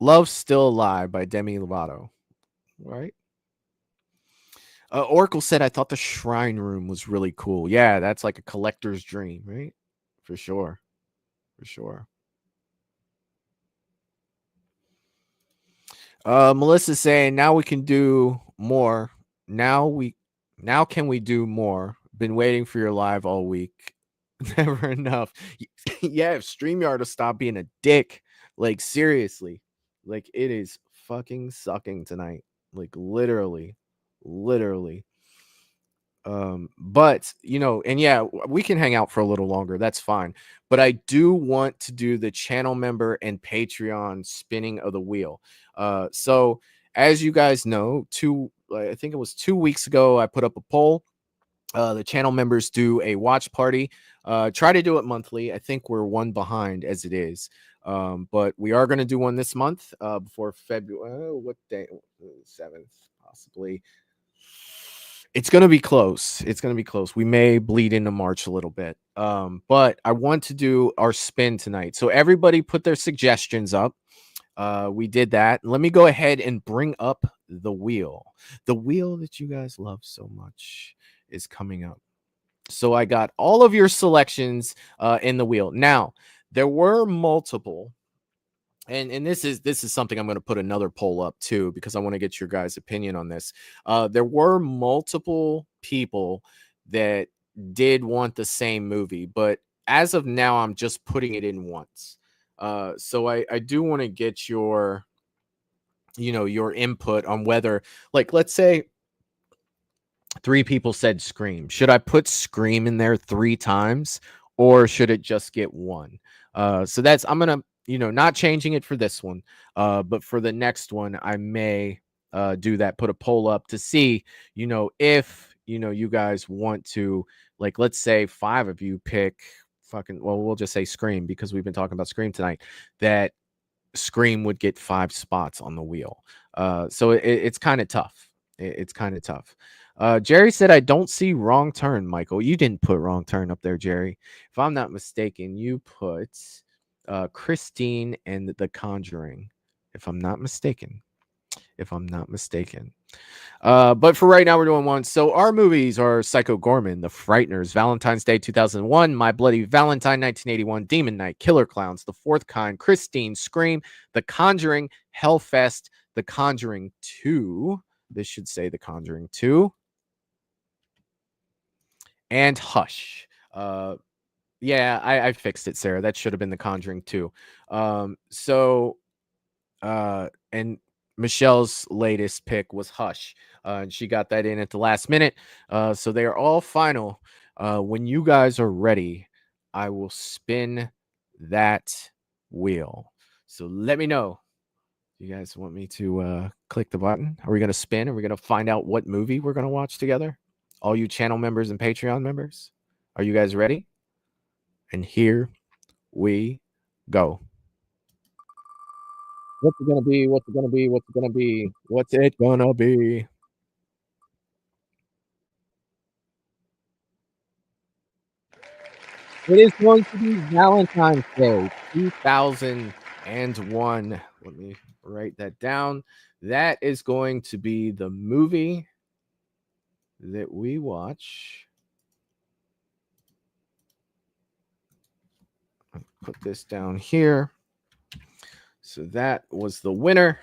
Love Still Alive by Demi Lovato. All right. Oracle said, I thought the shrine room was really cool. Yeah, that's like a collector's dream, right? For sure. Melissa's saying, now we can do more. Now can we do more? Been waiting for your live all week. Never enough. Yeah, if StreamYard will stop being a dick. Like, seriously. Like, it is fucking sucking tonight. Like, literally. But, you know, and yeah, we can hang out for a little longer. That's fine. But I do want to do the channel member and Patreon spinning of the wheel. So, as you guys know, I think it was 2 weeks ago, I put up a poll. The channel members do a watch party. Try to do it monthly. I think we're one behind as it is. But we are going to do one this month before February. What day? 7th, possibly. It's going to be close. We may bleed into March a little bit. But I want to do our spin tonight. So everybody put their suggestions up. We did that. Let me go ahead and bring up the wheel. The wheel that you guys love so much is coming up. So I got all of your selections in the wheel. Now, there were multiple, and this is something I'm going to put another poll up too, because I want to get your guys' opinion on this. There were multiple people that did want the same movie, but as of now, I'm just putting it in once. So I do want to get your input on whether, like, let's say 3 people said Scream. Should I put Scream in there 3 times, or should it just get 1? So I'm gonna, not changing it for this one, but for the next one, I may do that. Put a poll up to see, if you guys want to, like, let's say 5 of you pick we'll just say Scream, because we've been talking about Scream tonight. That Scream would get 5 spots on the wheel. So it's kind of tough. It's kind of tough. Jerry said, I don't see Wrong Turn, Michael. You didn't put Wrong Turn up there, Jerry. If I'm not mistaken, you put Christine and The Conjuring, if I'm not mistaken. But for right now, we're doing one. So our movies are Psycho Gorman, The Frighteners, Valentine's Day 2001, My Bloody Valentine 1981, Demon Knight, Killer Clowns, The Fourth Kind, Christine, Scream, The Conjuring, Hellfest, The Conjuring 2. This should say The Conjuring 2. And Hush. Yeah, I fixed it, Sarah. That should have been The Conjuring 2. And Michelle's latest pick was Hush. And she got that in at the last minute. So they are all final. When you guys are ready, I will spin that wheel. So let me know. You guys want me to click the button? Are we going to spin? Are we going to find out what movie we're going to watch together? All you channel members and Patreon members, are you guys ready? And here we go. What's it gonna be? What's it gonna be? What's it gonna be? What's it gonna be? It is going to be Valentine's Day 2001. Let me write that down. That is going to be the movie that we watch. Put this down here. So that was the winner.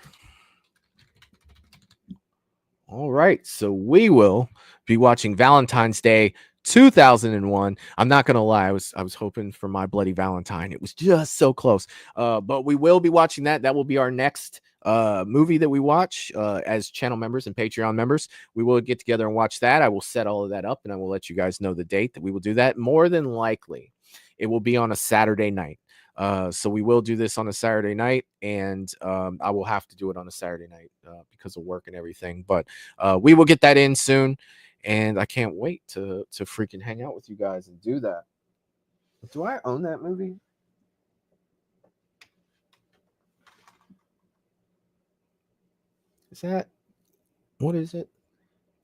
All right. So we will be watching Valentine's Day 2001. I'm not gonna lie, I was hoping for My Bloody Valentine. It was just so close. But we will be watching that. That will be our next movie that we watch as channel members and Patreon members. We will get together and watch that. I will set all of that up and I will let you guys know the date that we will do that. More than likely, it will be on a Saturday night. So we will do this on a Saturday night, and I will have to do it on a Saturday night because of work and everything. But we will get that in soon. And I can't wait to freaking hang out with you guys and do that. Do I own that movie? Is that, what is it?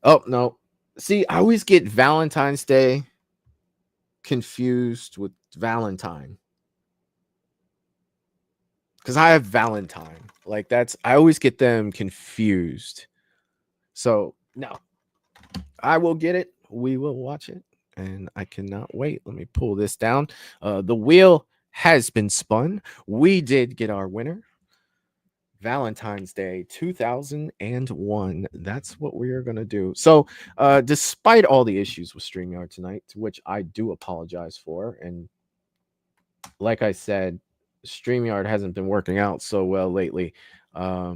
Oh, no. See, I always get Valentine's Day confused with Valentine. Because I have Valentine. Like I always get them confused. So, no. I will get it. We will watch it. And I cannot wait. Let me pull this down. The wheel has been spun. We did get our winner. Valentine's Day 2001. That's what we are going to do. So, despite all the issues with StreamYard tonight, to which I do apologize for, and like I said, StreamYard hasn't been working out so well lately. So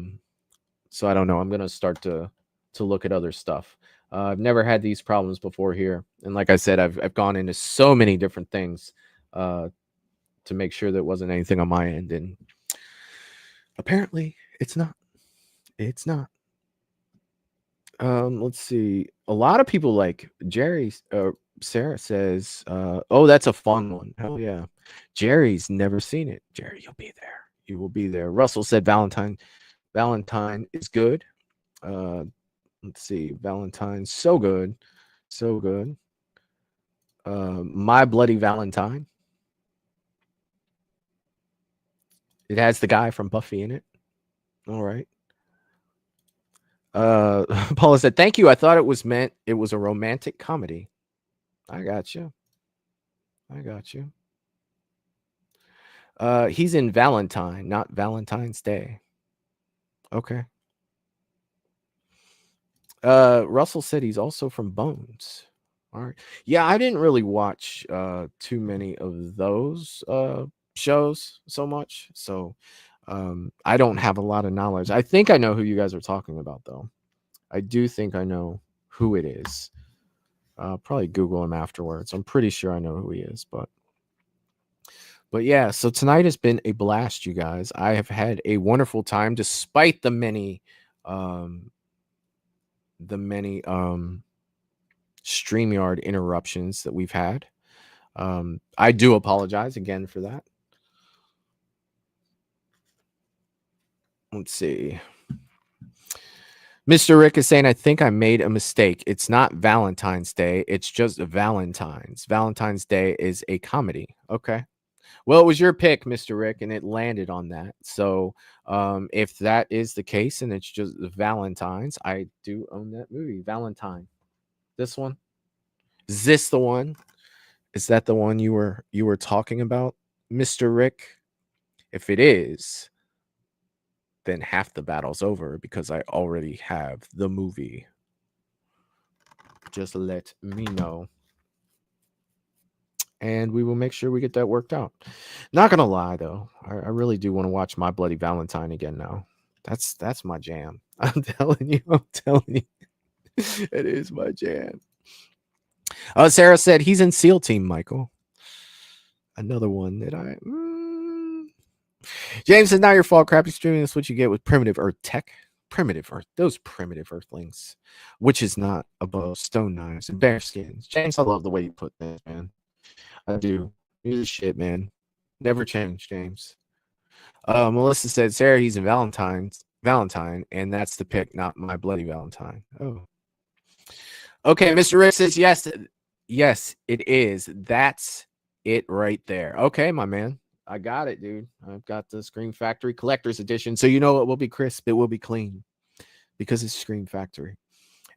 I don't know. I'm going to start to look at other stuff. I've never had these problems before here. And like I said, I've gone into so many different things to make sure there wasn't anything on my end. And apparently it's not. It's not. Let's see. A lot of people like Sarah says, oh, that's a fun one. Hell yeah. Jerry's never seen it. Jerry, you'll be there. You will be there. Russell said Valentine is good. Let's see. Valentine, so good. So good. My Bloody Valentine. It has the guy from Buffy in it. All right. Paula said, thank you. I thought it was a romantic comedy. I got you. He's in Valentine, not Valentine's Day. Okay. Russell said he's also from Bones. All right. Yeah, I didn't really watch too many of those shows so much. So I don't have a lot of knowledge. I think I know who you guys are talking about, though. I do think I know who it is. Probably Google him afterwards. I'm pretty sure I know who he is, but yeah, so tonight has been a blast, you guys. I have had a wonderful time despite the many StreamYard interruptions that we've had. I do apologize again for that. Let's see. Mr. Rick is saying, I think I made a mistake. It's not Valentine's Day. It's just Valentine's. Valentine's Day is a comedy. Okay. Well, it was your pick, Mr. Rick, and it landed on that. So if that is the case and it's just Valentine's, I do own that movie. Valentine. This one? Is this the one? Is that the one you were talking about, Mr. Rick? If it is, then half the battle's over because I already have the movie. Just let me know. And we will make sure we get that worked out. Not gonna lie though, I really do want to watch My Bloody Valentine again now. That's my jam. I'm telling you, it is my jam. Sarah said he's in SEAL Team, Michael. Another one that I James says, not your fault, crappy streaming. That's what you get with primitive Earth tech. Primitive Earth, those primitive Earthlings, which is not above stone knives and bear skins. James, I love the way you put that, man. I do. You're the shit, man. Never change, James. Melissa said, Sarah, he's in Valentine, and that's the pick, not My Bloody Valentine. Oh. Okay, Mr. Rick says, yes, it is. That's it right there. Okay, my man. I got it, dude. I've got the Scream Factory Collector's Edition. So you know it will be crisp. It will be clean because it's Scream Factory.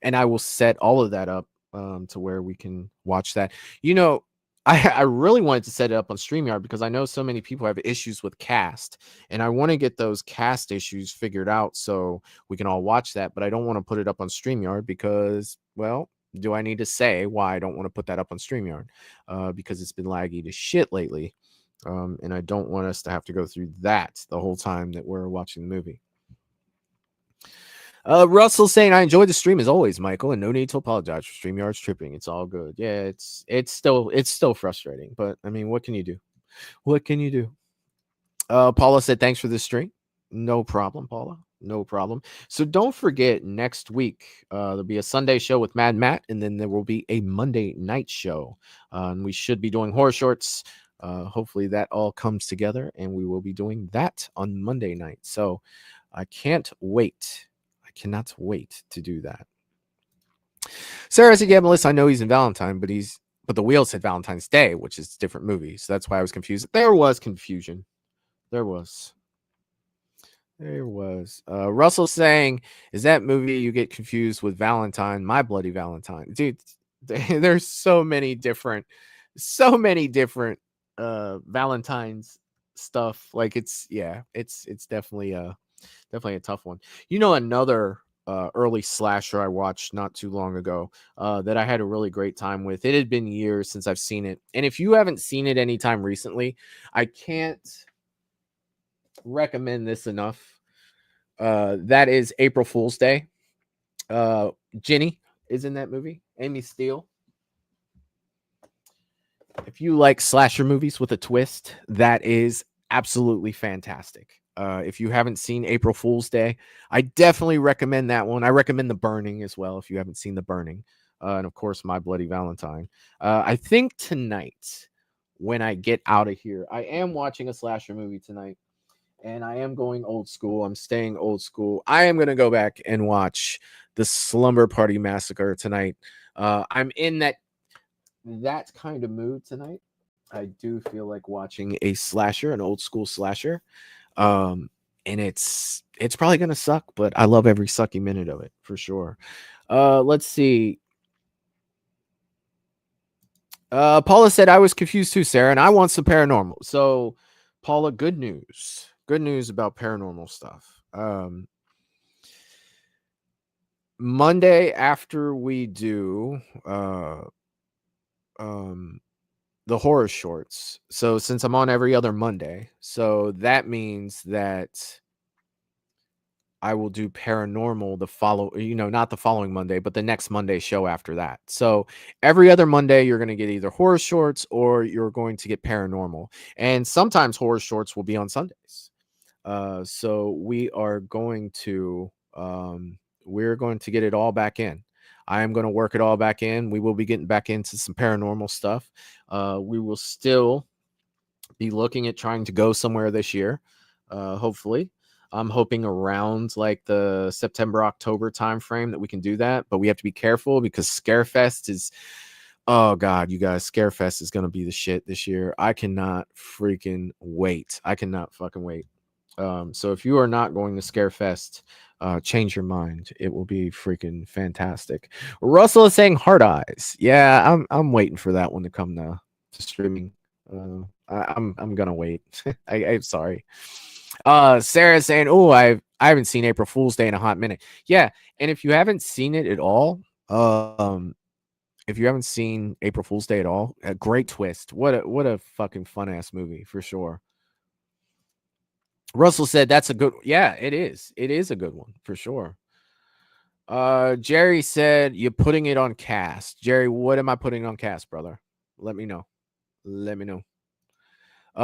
And I will set all of that up to where we can watch that. You know, I really wanted to set it up on StreamYard because I know so many people have issues with cast. And I want to get those cast issues figured out so we can all watch that. But I don't want to put it up on StreamYard because, well, do I need to say why I don't want to put that up on StreamYard? Because it's been laggy to shit lately. And I don't want us to have to go through that the whole time that we're watching the movie. Russell saying, I enjoyed the stream as always, Michael, and no need to apologize for StreamYard's tripping. It's all good. Yeah, it's still frustrating, but I mean, what can you do? What can you do? Paula said, thanks for the stream. No problem, Paula. No problem. So don't forget, next week there'll be a Sunday show with Mad Matt, and then there will be a Monday night show. And we should be doing horror shorts. Hopefully that all comes together, and we will be doing that on Monday night. So I can't wait. I cannot wait to do that. Sarah said, yeah, Melissa, I know he's in Valentine, but the wheel said Valentine's Day, which is different movie. So that's why I was confused. There was confusion. There was. Russell saying, is that movie you get confused with Valentine, My Bloody Valentine? Dude, there's so many different Valentine's stuff. Like it's definitely a tough one. You know, another early slasher I watched not too long ago that I had a really great time with. It had been years since I've seen it, and if you haven't seen it anytime recently, I can't recommend this enough. That is April Fool's Day. Ginny is in that movie. Amy Steele. If you like slasher movies with a twist, that is absolutely fantastic. If you haven't seen April Fool's Day, I definitely recommend that one. I recommend The Burning as well if you haven't seen The Burning. And of course, My Bloody Valentine. I think tonight, when I get out of here, I am watching a slasher movie tonight. And I am going old school. I'm staying old school. I am going to go back and watch the Slumber Party Massacre tonight. I'm in that kind of mood tonight. I do feel like watching a slasher, an old school slasher. And it's probably going to suck, but I love every sucky minute of it for sure. Let's see. Paula said, I was confused too, Sarah, and I want some paranormal. So, Paula, good news. Good news about paranormal stuff. Monday after we do the horror shorts. So since I'm on every other Monday, so that means that I will do paranormal not the following Monday, but the next Monday show after that. So every other Monday, you're going to get either horror shorts or you're going to get paranormal. And sometimes horror shorts will be on Sundays. So we're going to get it all back in. I am going to work it all back in. We will be getting back into some paranormal stuff. We will still be looking at trying to go somewhere this year. Hopefully. I'm hoping around like the September, October timeframe that we can do that, but we have to be careful because Scarefest is, oh God, you guys, Scarefest is going to be the shit this year. I cannot freaking wait. I cannot fucking wait. So if you are not going to Scarefest, change your mind. It will be freaking fantastic. Russell is saying Hard Eyes. Yeah, I'm waiting for that one to come to streaming. I'm gonna wait. I'm sorry. Sarah saying, "Oh, I haven't seen April Fool's Day in a hot minute." Yeah, and if you haven't seen it at all, if you haven't seen April Fool's Day at all, a great twist. What a fucking fun ass movie for sure. Russell said that's a good. Yeah, it is. It is a good one for sure. Jerry said you're putting it on cast. Jerry, what am I putting on cast, brother? Let me know. Let me know.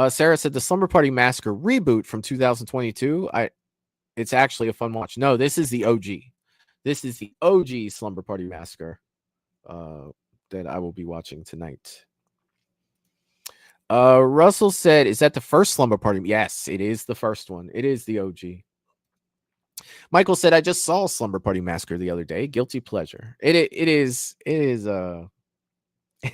Sarah said the Slumber Party Massacre reboot from 2022. It's actually a fun watch. No, this is the OG. This is the OG Slumber Party Massacre that I will be watching tonight. Russell said, is that the first Slumber Party? Yes, it is the first one. It is the OG. Michael said, I just saw Slumber Party Massacre the other day. Guilty pleasure. It is it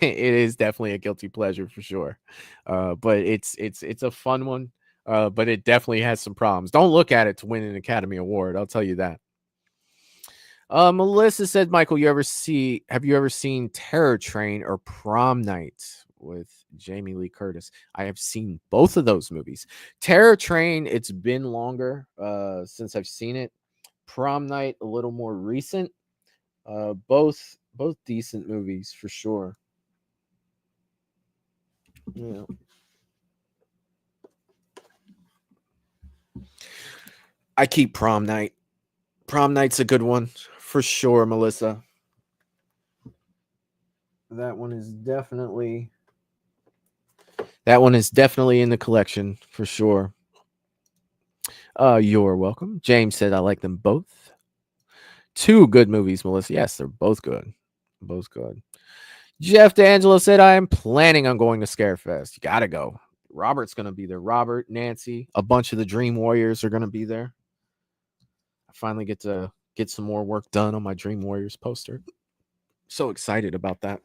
is definitely a guilty pleasure for sure. But it's a fun one. But it definitely has some problems. Don't look at it to win an Academy Award. I'll tell you that. Melissa said, Michael, have you ever seen Terror Train or Prom Night with Jamie Lee Curtis? I have seen both of those movies. Terror Train, it's been longer since I've seen it. Prom Night, a little more recent. Both decent movies for sure. Yeah. I keep Prom Night. Prom Night's a good one for sure, Melissa. That one is definitely in the collection for sure. You're welcome. James said I like them both. Two good movies, Melissa. Yes, they're both good. Both good. Jeff D'Angelo said I am planning on going to Scarefest. You gotta go. Robert's gonna be there. Robert, Nancy, a bunch of the Dream Warriors are gonna be there. I finally get to get some more work done on my Dream Warriors poster. So excited about that.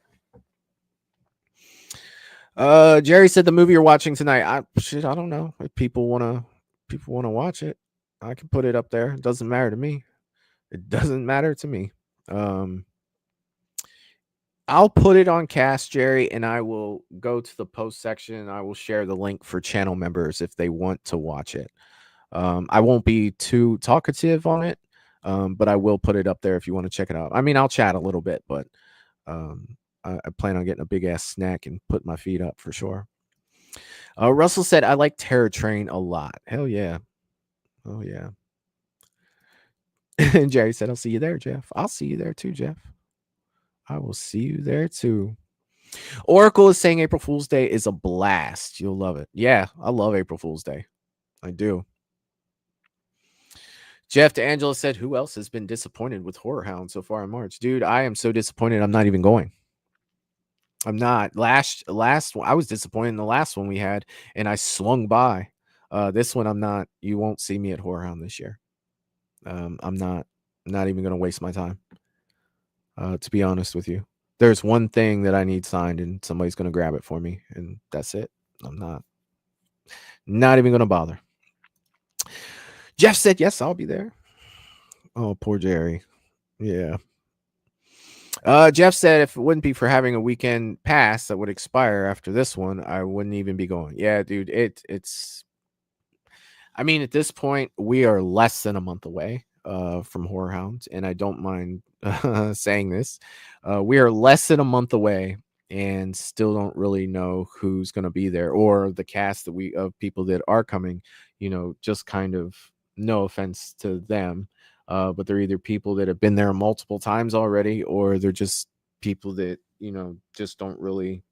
Jerry said the movie you're watching tonight. I don't know if people wanna watch it. I can put it up there. It doesn't matter to me. It doesn't matter to me. I'll put it on cast, Jerry, and I will go to the post section and I will share the link for channel members if they want to watch it. I won't be too talkative on it, but I will put it up there if you want to check it out. I mean, I'll chat a little bit, but I plan on getting a big ass snack and put my feet up for sure. Russell said, I like Terror Train a lot. Hell yeah. Oh yeah. And Jerry said, I'll see you there, Jeff. I'll see you there too, Jeff. I will see you there too. Oracle is saying April Fool's Day is a blast. You'll love it. Yeah, I love April Fool's Day. I do. Jeff D'Angelo said, who else has been disappointed with Horror Hound so far in March? Dude, I am so disappointed. I'm not even going. I'm not. Last one, I was disappointed in the last one we had, and I swung by. This one, I'm not. You won't see me at Horror Hound this year. I'm not even going to waste my time. To be honest with you, there's one thing that I need signed, and somebody's going to grab it for me, and that's it. I'm not even going to bother. Jeff said, yes, I'll be there. Oh, poor Jerry. Yeah. Jeff said if it wouldn't be for having a weekend pass that would expire after this one, I wouldn't even be going. Yeah, dude, it's I mean, at this point, we are less than a month away from Horror Hound, and I don't mind saying this. We are less than a month away and still don't really know who's going to be there or the cast of people that are coming, just kind of, no offense to them, but they're either people that have been there multiple times already, or they're just people that, just I don't really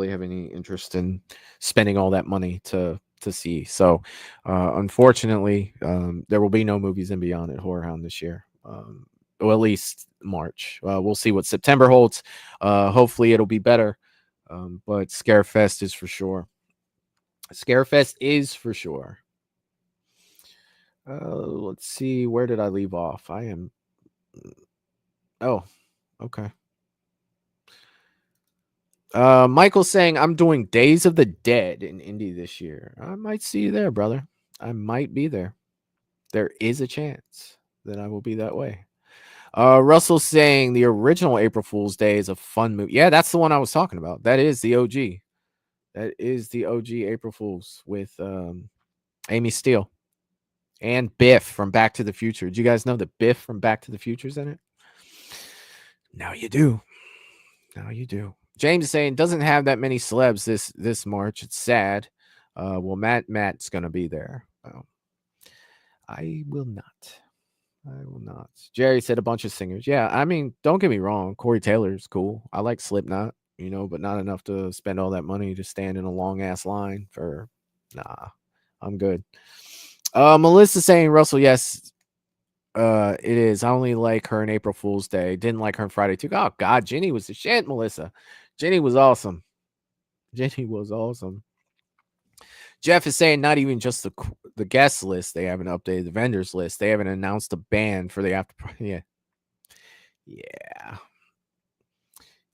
have any interest in spending all that money to see. So unfortunately, there will be no Movies and Beyond at Horror Hound this year. Or at least March. We'll see what September holds. Hopefully it'll be better. But Scarefest is for sure. Scarefest is for sure. Let's see. Where did I leave off? Oh, okay. Michael's saying I'm doing Days of the Dead in Indy this year. I might see you there, brother. I might be there. There is a chance that I will be that way. Russell's saying the original April Fool's Day is a fun movie. Yeah, that's the one I was talking about. That is the OG. That is the OG April Fool's with Amy Steele. And Biff from Back to the Future. Did you guys know that Biff from Back to the Future is in it? Now you do. Now you do. James is saying doesn't have that many celebs this March. It's sad. Well, Matt's gonna be there. I will not. I will not. Jerry said a bunch of singers. Yeah, I mean, don't get me wrong. Corey Taylor's cool. I like Slipknot, but not enough to spend all that money to stand in a long ass line for. Nah, I'm good. Melissa saying Russell, yes, it is. I only like her in April Fool's Day. Didn't like her on Friday too. Oh God, Jenny was the shit, Melissa. Jenny was awesome. Jenny was awesome. Jeff is saying not even just the guest list. They haven't updated the vendors list. They haven't announced a band for the after.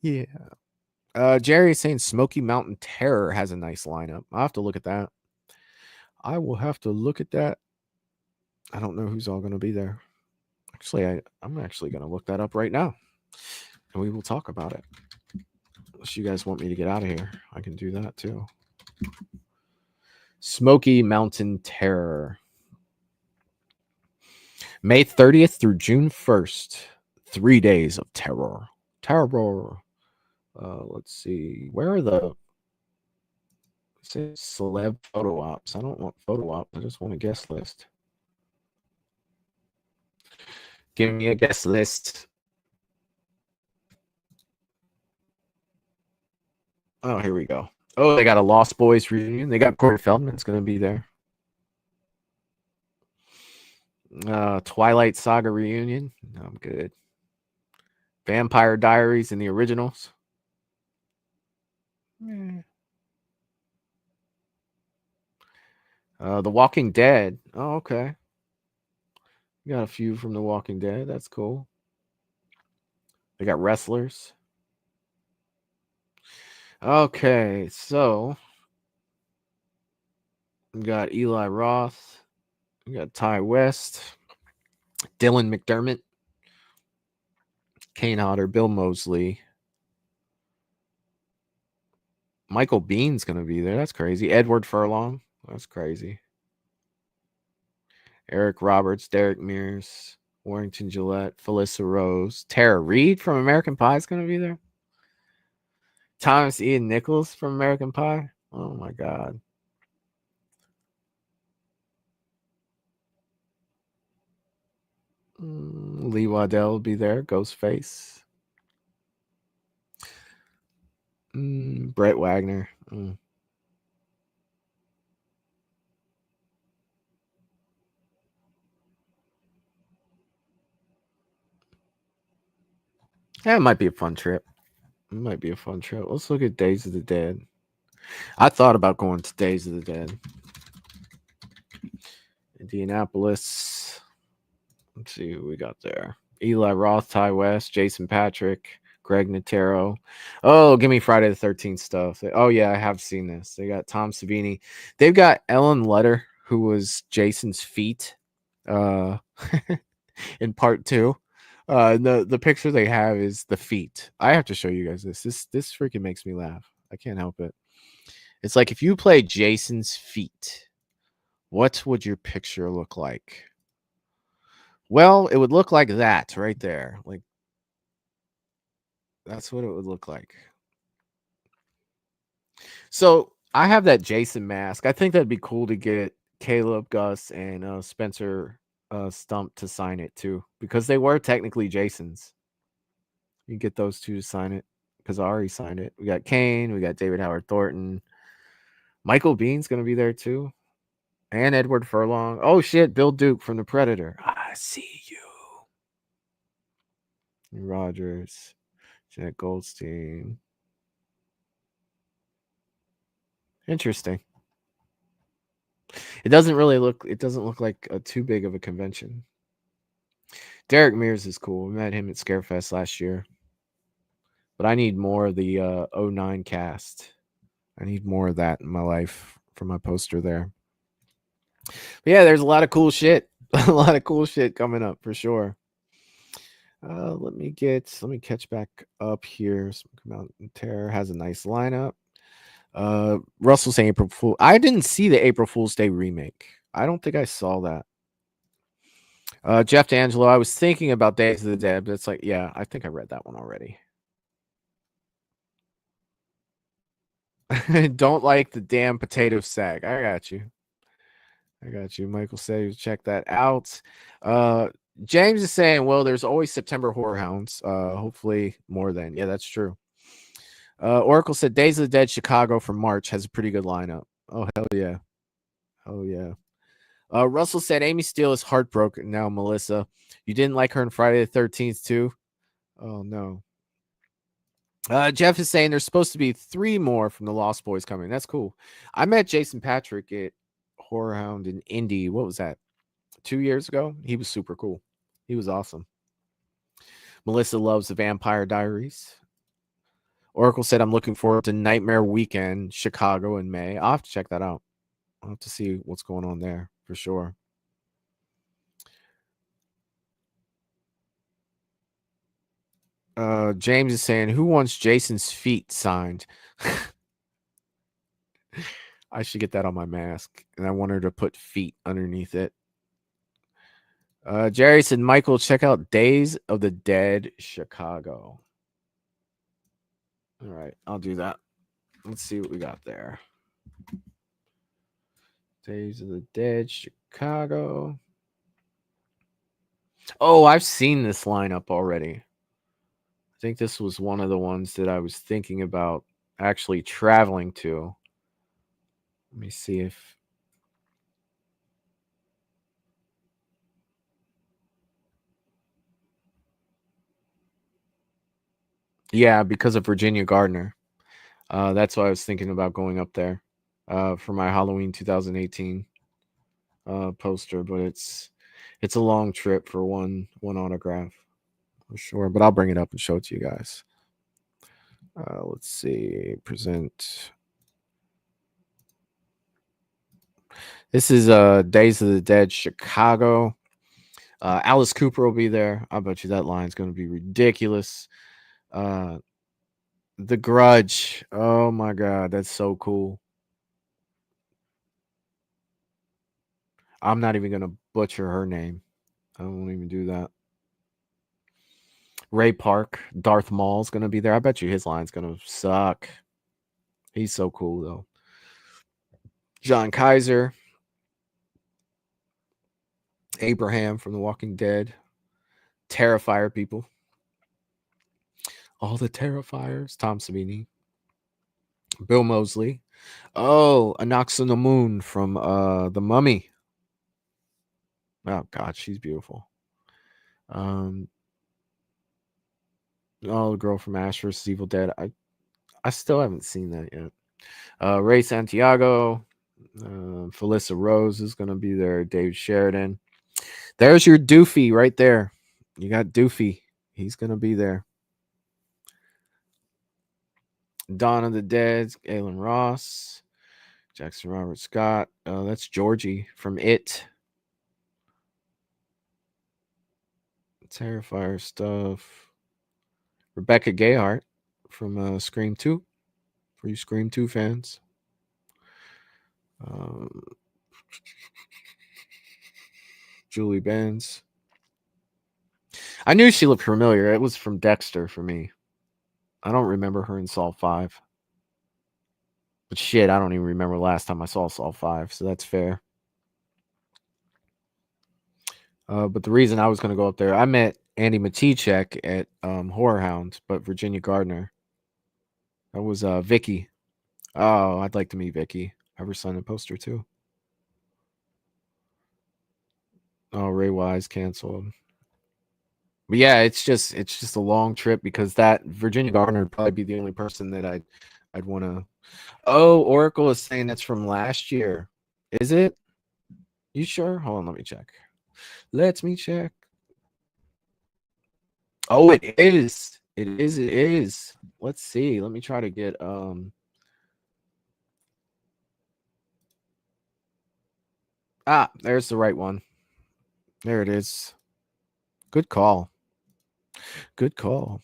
Yeah. Jerry is saying Smoky Mountain Terror has a nice lineup. I'll have to look at that. I will have to look at that. I don't know who's all going to be there. Actually, I'm actually going to look that up right now. And we will talk about it. Unless you guys want me to get out of here, I can do that too. Smoky Mountain Terror. May 30th through June 1st. 3 days of terror. Terror. Let's see. Where are the celeb photo ops? I don't want photo ops. I just want a guest list. Give me a guest list. Oh, here we go. Oh, they got a Lost Boys reunion. They got Corey Feldman's going to be there. Twilight Saga reunion. No, I'm good. Vampire Diaries and the originals. The Walking Dead. Oh, okay. You got a few from The Walking Dead. That's cool. They got wrestlers. Okay, so we got Eli Roth. We got Ty West. Dylan McDermott. Kane Hodder. Bill Moseley. Michael Bean's going to be there. That's crazy. Edward Furlong. That's crazy. Eric Roberts. Derek Mears. Warrington Gillette. Felissa Rose. Tara Reid from American Pie is going to be there. Thomas Ian Nichols from American Pie. Oh, my God. Lee Waddell will be there. Ghostface. Brett Wagner. Yeah, it might be a fun trip. It might be a fun trip. Let's look at Days of the Dead. I thought about going to Days of the Dead. Indianapolis. Let's see who we got there. Eli Roth, Ty West, Jason Patrick, Greg Natero. Oh, give me Friday the 13th stuff. Oh, yeah, I have seen this. They got Tom Savini. They've got Ellen Letter, who was Jason's feet in part 2. The picture they have is the feet. I have to show you guys this. This freaking makes me laugh. I can't help it. It's like if you play Jason's feet, what would your picture look like? Well, it would look like that right there. Like that's what it would look like. So I have that Jason mask. I think that'd be cool to get Caleb, Gus, and Spencer Stump to sign it too, because they were technically Jasons. You get those two to sign it because Ari signed it. We got Kane, we got David Howard Thornton. Michael Bean's gonna be there too. And Edward Furlong. Oh shit, Bill Duke from The Predator. I see you. Rogers. Jack Goldstein. Interesting. It doesn't look like too big of a convention. Derek Mears is cool. We met him at Scarefest last year. But I need more of the 09 cast. I need more of that in my life for my poster there. But yeah, there's a lot of cool shit. A lot of cool shit coming up for sure. Let me catch back up here. Smoky Mountain Terror has a nice lineup. Russell saying April Fool. I didn't see the April Fool's Day remake. I don't think I saw that. Jeff D'Angelo, I was thinking about Days of the Dead, but it's like, yeah, I think I read that one already. Don't like the damn potato sack. I got you. Michael says check that out. James is saying, well, there's always September Horror Hounds. Hopefully more than. Yeah, that's true. Oracle said Days of the Dead Chicago from March has a pretty good lineup. Oh, hell yeah. Oh, yeah. Russell said Amy Steele is heartbroken now, Melissa. You didn't like her in Friday the 13th, too? Oh, no. Jeff is saying there's supposed to be 3 more from the Lost Boys coming. That's cool. I met Jason Patrick at Horror Hound in Indy. What was that? 2 years ago? He was super cool. He was awesome. Melissa loves the Vampire Diaries. Oracle said I'm looking forward to Nightmare Weekend, Chicago in May. I'll have to check that out. I'll have to see what's going on there for sure. James is saying, who wants Jason's feet signed? I should get that on my mask. And I want her to put feet underneath it. Jerry said, Michael, check out Days of the Dead Chicago. All right, I'll do that. Let's see what we got there. Days of the Dead Chicago. Oh, I've seen this lineup already. I think this was one of the ones that I was thinking about actually traveling to. Let me see if... Yeah, because of Virginia Gardner. That's why I was thinking about going up there for my Halloween 2018 poster. But it's a long trip for one autograph for sure. But I'll bring it up and show it to you guys. Let's see. Present. This is Days of the Dead Chicago. Alice Cooper will be there. I bet you that line's going to be ridiculous. The Grudge. Oh my God, that's so cool. I'm not even going to butcher her name. I won't even do that. Ray Park, Darth Maul's going to be there. I bet you his line's going to suck. He's so cool, though. John Kaiser. Abraham from The Walking Dead. Terrifier people. All the Terrifiers. Tom Savini. Bill Moseley. Oh, Anaxamoon from The Mummy. Oh, God, she's beautiful. Oh, the girl from Ash vs. Evil Dead. I still haven't seen that yet. Ray Santiago. Felissa Rose is going to be there. Dave Sheridan. There's your Doofy right there. You got Doofy. He's going to be there. Dawn of the Dead. Alan Ross. Jackson Robert Scott. That's Georgie from It. Terrifier stuff. Rebecca Gayheart from Scream 2. For you Scream 2 fans. Julie Benz. I knew she looked familiar. It was from Dexter for me. I don't remember her in Saw 5. But shit, I don't even remember last time I saw Saw 5, so that's fair. But the reason I was going to go up there, I met Andy Matichek at Horror Hound, but Virginia Gardner. That was Vicky. Oh, I'd like to meet Vicky. Have her sign a poster too. Oh, Ray Wise canceled. But yeah, it's just a long trip because that Virginia Gardner would probably be the only person that I'd want to. Oh, Oracle is saying that's from last year. Is it? You sure? Hold on, let me check. Let me check. Oh, it is. It is. Let's see. Let me try to get there's the right one. There it is. Good call. Good call.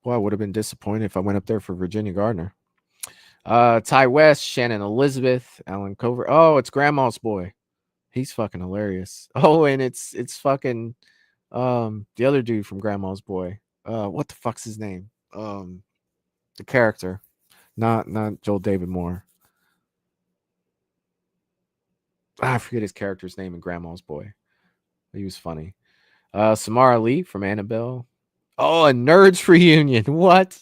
Boy, I would have been disappointed if I went up there for Virginia Gardner. Ty West, Shannon Elizabeth, Alan Cover. Oh, it's Grandma's Boy. He's fucking hilarious. Oh, and it's fucking the other dude from Grandma's Boy. What the fuck's his name? The character. Not Joel David Moore. I forget his character's name in Grandma's Boy. He was funny. Samara Lee from Annabelle. Oh, a Nerds reunion. What?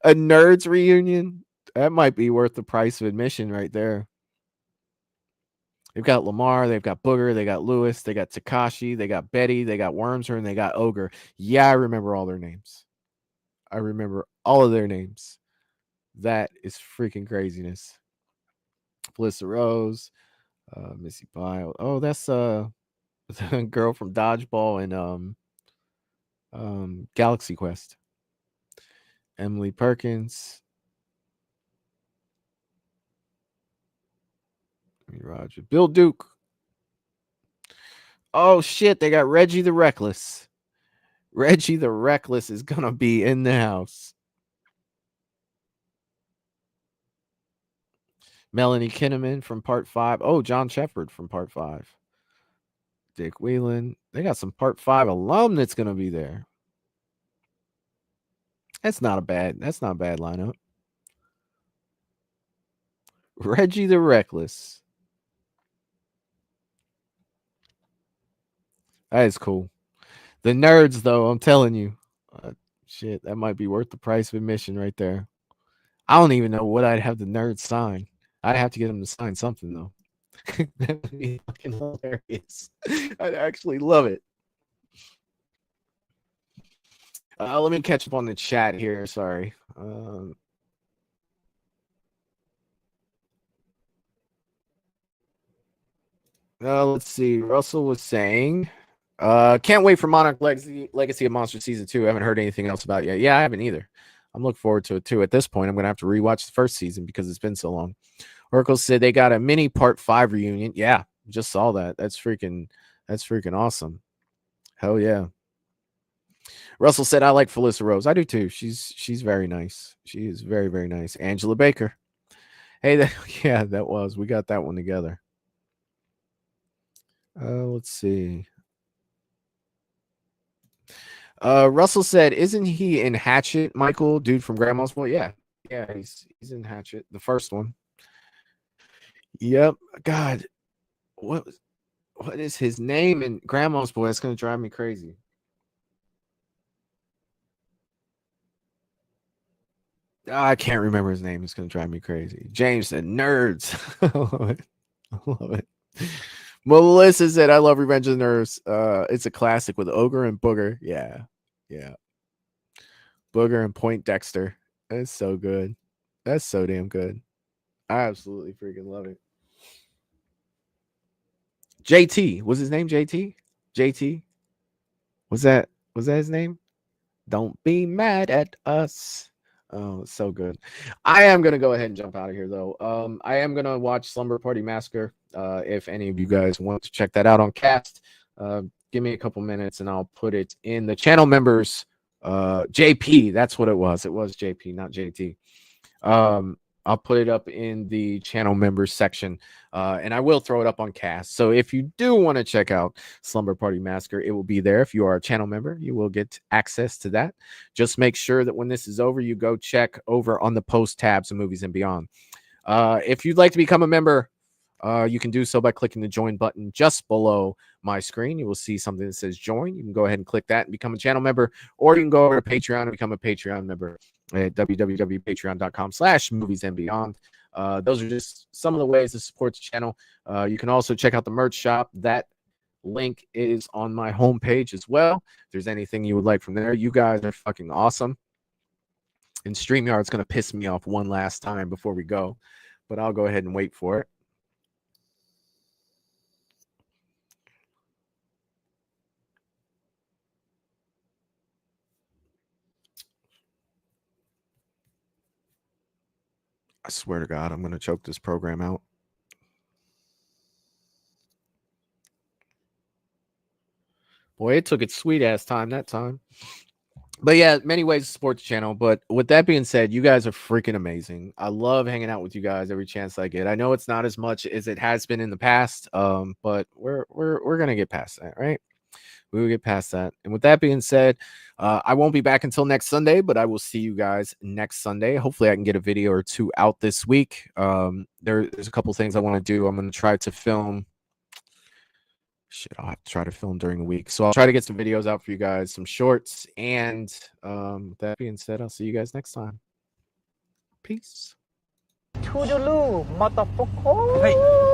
A Nerds reunion? That might be worth the price of admission right there. They've got Lamar, they've got Booger, they got Lewis, they got Takashi, they got Betty, they got Wormser, and they got Ogre. Yeah, I remember all their names. I remember all of their names. That is freaking craziness. Melissa Rose, Missy Pyle. Oh, that's the girl from Dodgeball and Galaxy Quest. Emily Perkins. Roger. Bill Duke. Oh shit, they got Reggie the Reckless. Reggie the Reckless is gonna be in the house. Melanie Kinnaman from Part 5. Oh, John Shepard from Part 5. Dick Whelan. They got some Part 5 alum that's gonna be there. That's not a bad lineup. Reggie the Reckless. That is cool. The Nerds, though, I'm telling you. Shit, that might be worth the price of admission right there. I don't even know what I'd have the Nerds sign. I'd have to get them to sign something, though. That would be fucking hilarious. I'd actually love it. Let me catch up on the chat here. Sorry. Let's see. Russell was saying, can't wait for Monarch Legacy of Monsters Season 2. I haven't heard anything else about it yet. Yeah, I haven't either. I'm looking forward to it too. At this point, I'm going to have to rewatch the first season because it's been so long. Oracle said they got a mini Part 5 reunion. Yeah, just saw that. That's freaking awesome. Hell yeah. Russell said, I like Felissa Rose. I do too. She's very nice. She is very, very nice. Angela Baker. Hey, that was. We got that one together. Let's see. Russell said, isn't he in Hatchet, Michael, dude from Grandma's Boy? Yeah, he's in Hatchet, the first one. Yep. God, what is his name in Grandma's Boy? That's gonna drive me crazy. I can't remember his name. It's gonna drive me crazy. James said, "Nerds." I love it. Melissa said, "I love Revenge of the Nerds. It's a classic with Ogre and Booger. Yeah. Booger and Point Dexter. That's so good. That's so damn good. I absolutely freaking love it." JT, was his name JT? JT? Was that his name? Don't be mad at us. Oh, it's so good. I am gonna go ahead and jump out of here though. I am gonna watch Slumber Party Massacre. If any of you guys want to check that out on Cast, give me a couple minutes and I'll put it in the channel members. JP, that's what it was. It was JP, not JT. I'll put it up in the channel members section, and I will throw it up on Cast. So if you do want to check out Slumber Party Massacre, it will be there. If you are a channel member, you will get access to that. Just make sure that when this is over, you go check over on the post tabs of Movies and Beyond. If you'd like to become a member, you can do so by clicking the join button just below my screen. You will see something that says join. You can go ahead and click that and become a channel member, or you can go over to Patreon and become a Patreon member at www.patreon.com/moviesandbeyond. Those are just some of the ways to support the channel. You can also check out the merch shop. That link is on my homepage as well. If there's anything you would like from there, you guys are fucking awesome. And StreamYard's going to piss me off one last time before we go, but I'll go ahead and wait for it. I swear to God, I'm going to choke this program out. Boy, it took its sweet ass time that time. But yeah, many ways to support the channel. But with that being said, you guys are freaking amazing. I love hanging out with you guys every chance I get. I know it's not as much as it has been in the past, but we're gonna get past that, right? We will get past that. And with that being said, I won't be back until next Sunday, but I will see you guys next Sunday. Hopefully, I can get a video or two out this week. There's a couple things I want to do. I'm going to try to film. Shit, I'll have to try to film during the week. So I'll try to get some videos out for you guys, some shorts. And with that being said, I'll see you guys next time. Peace. Toodaloo, motherfucker. Hey.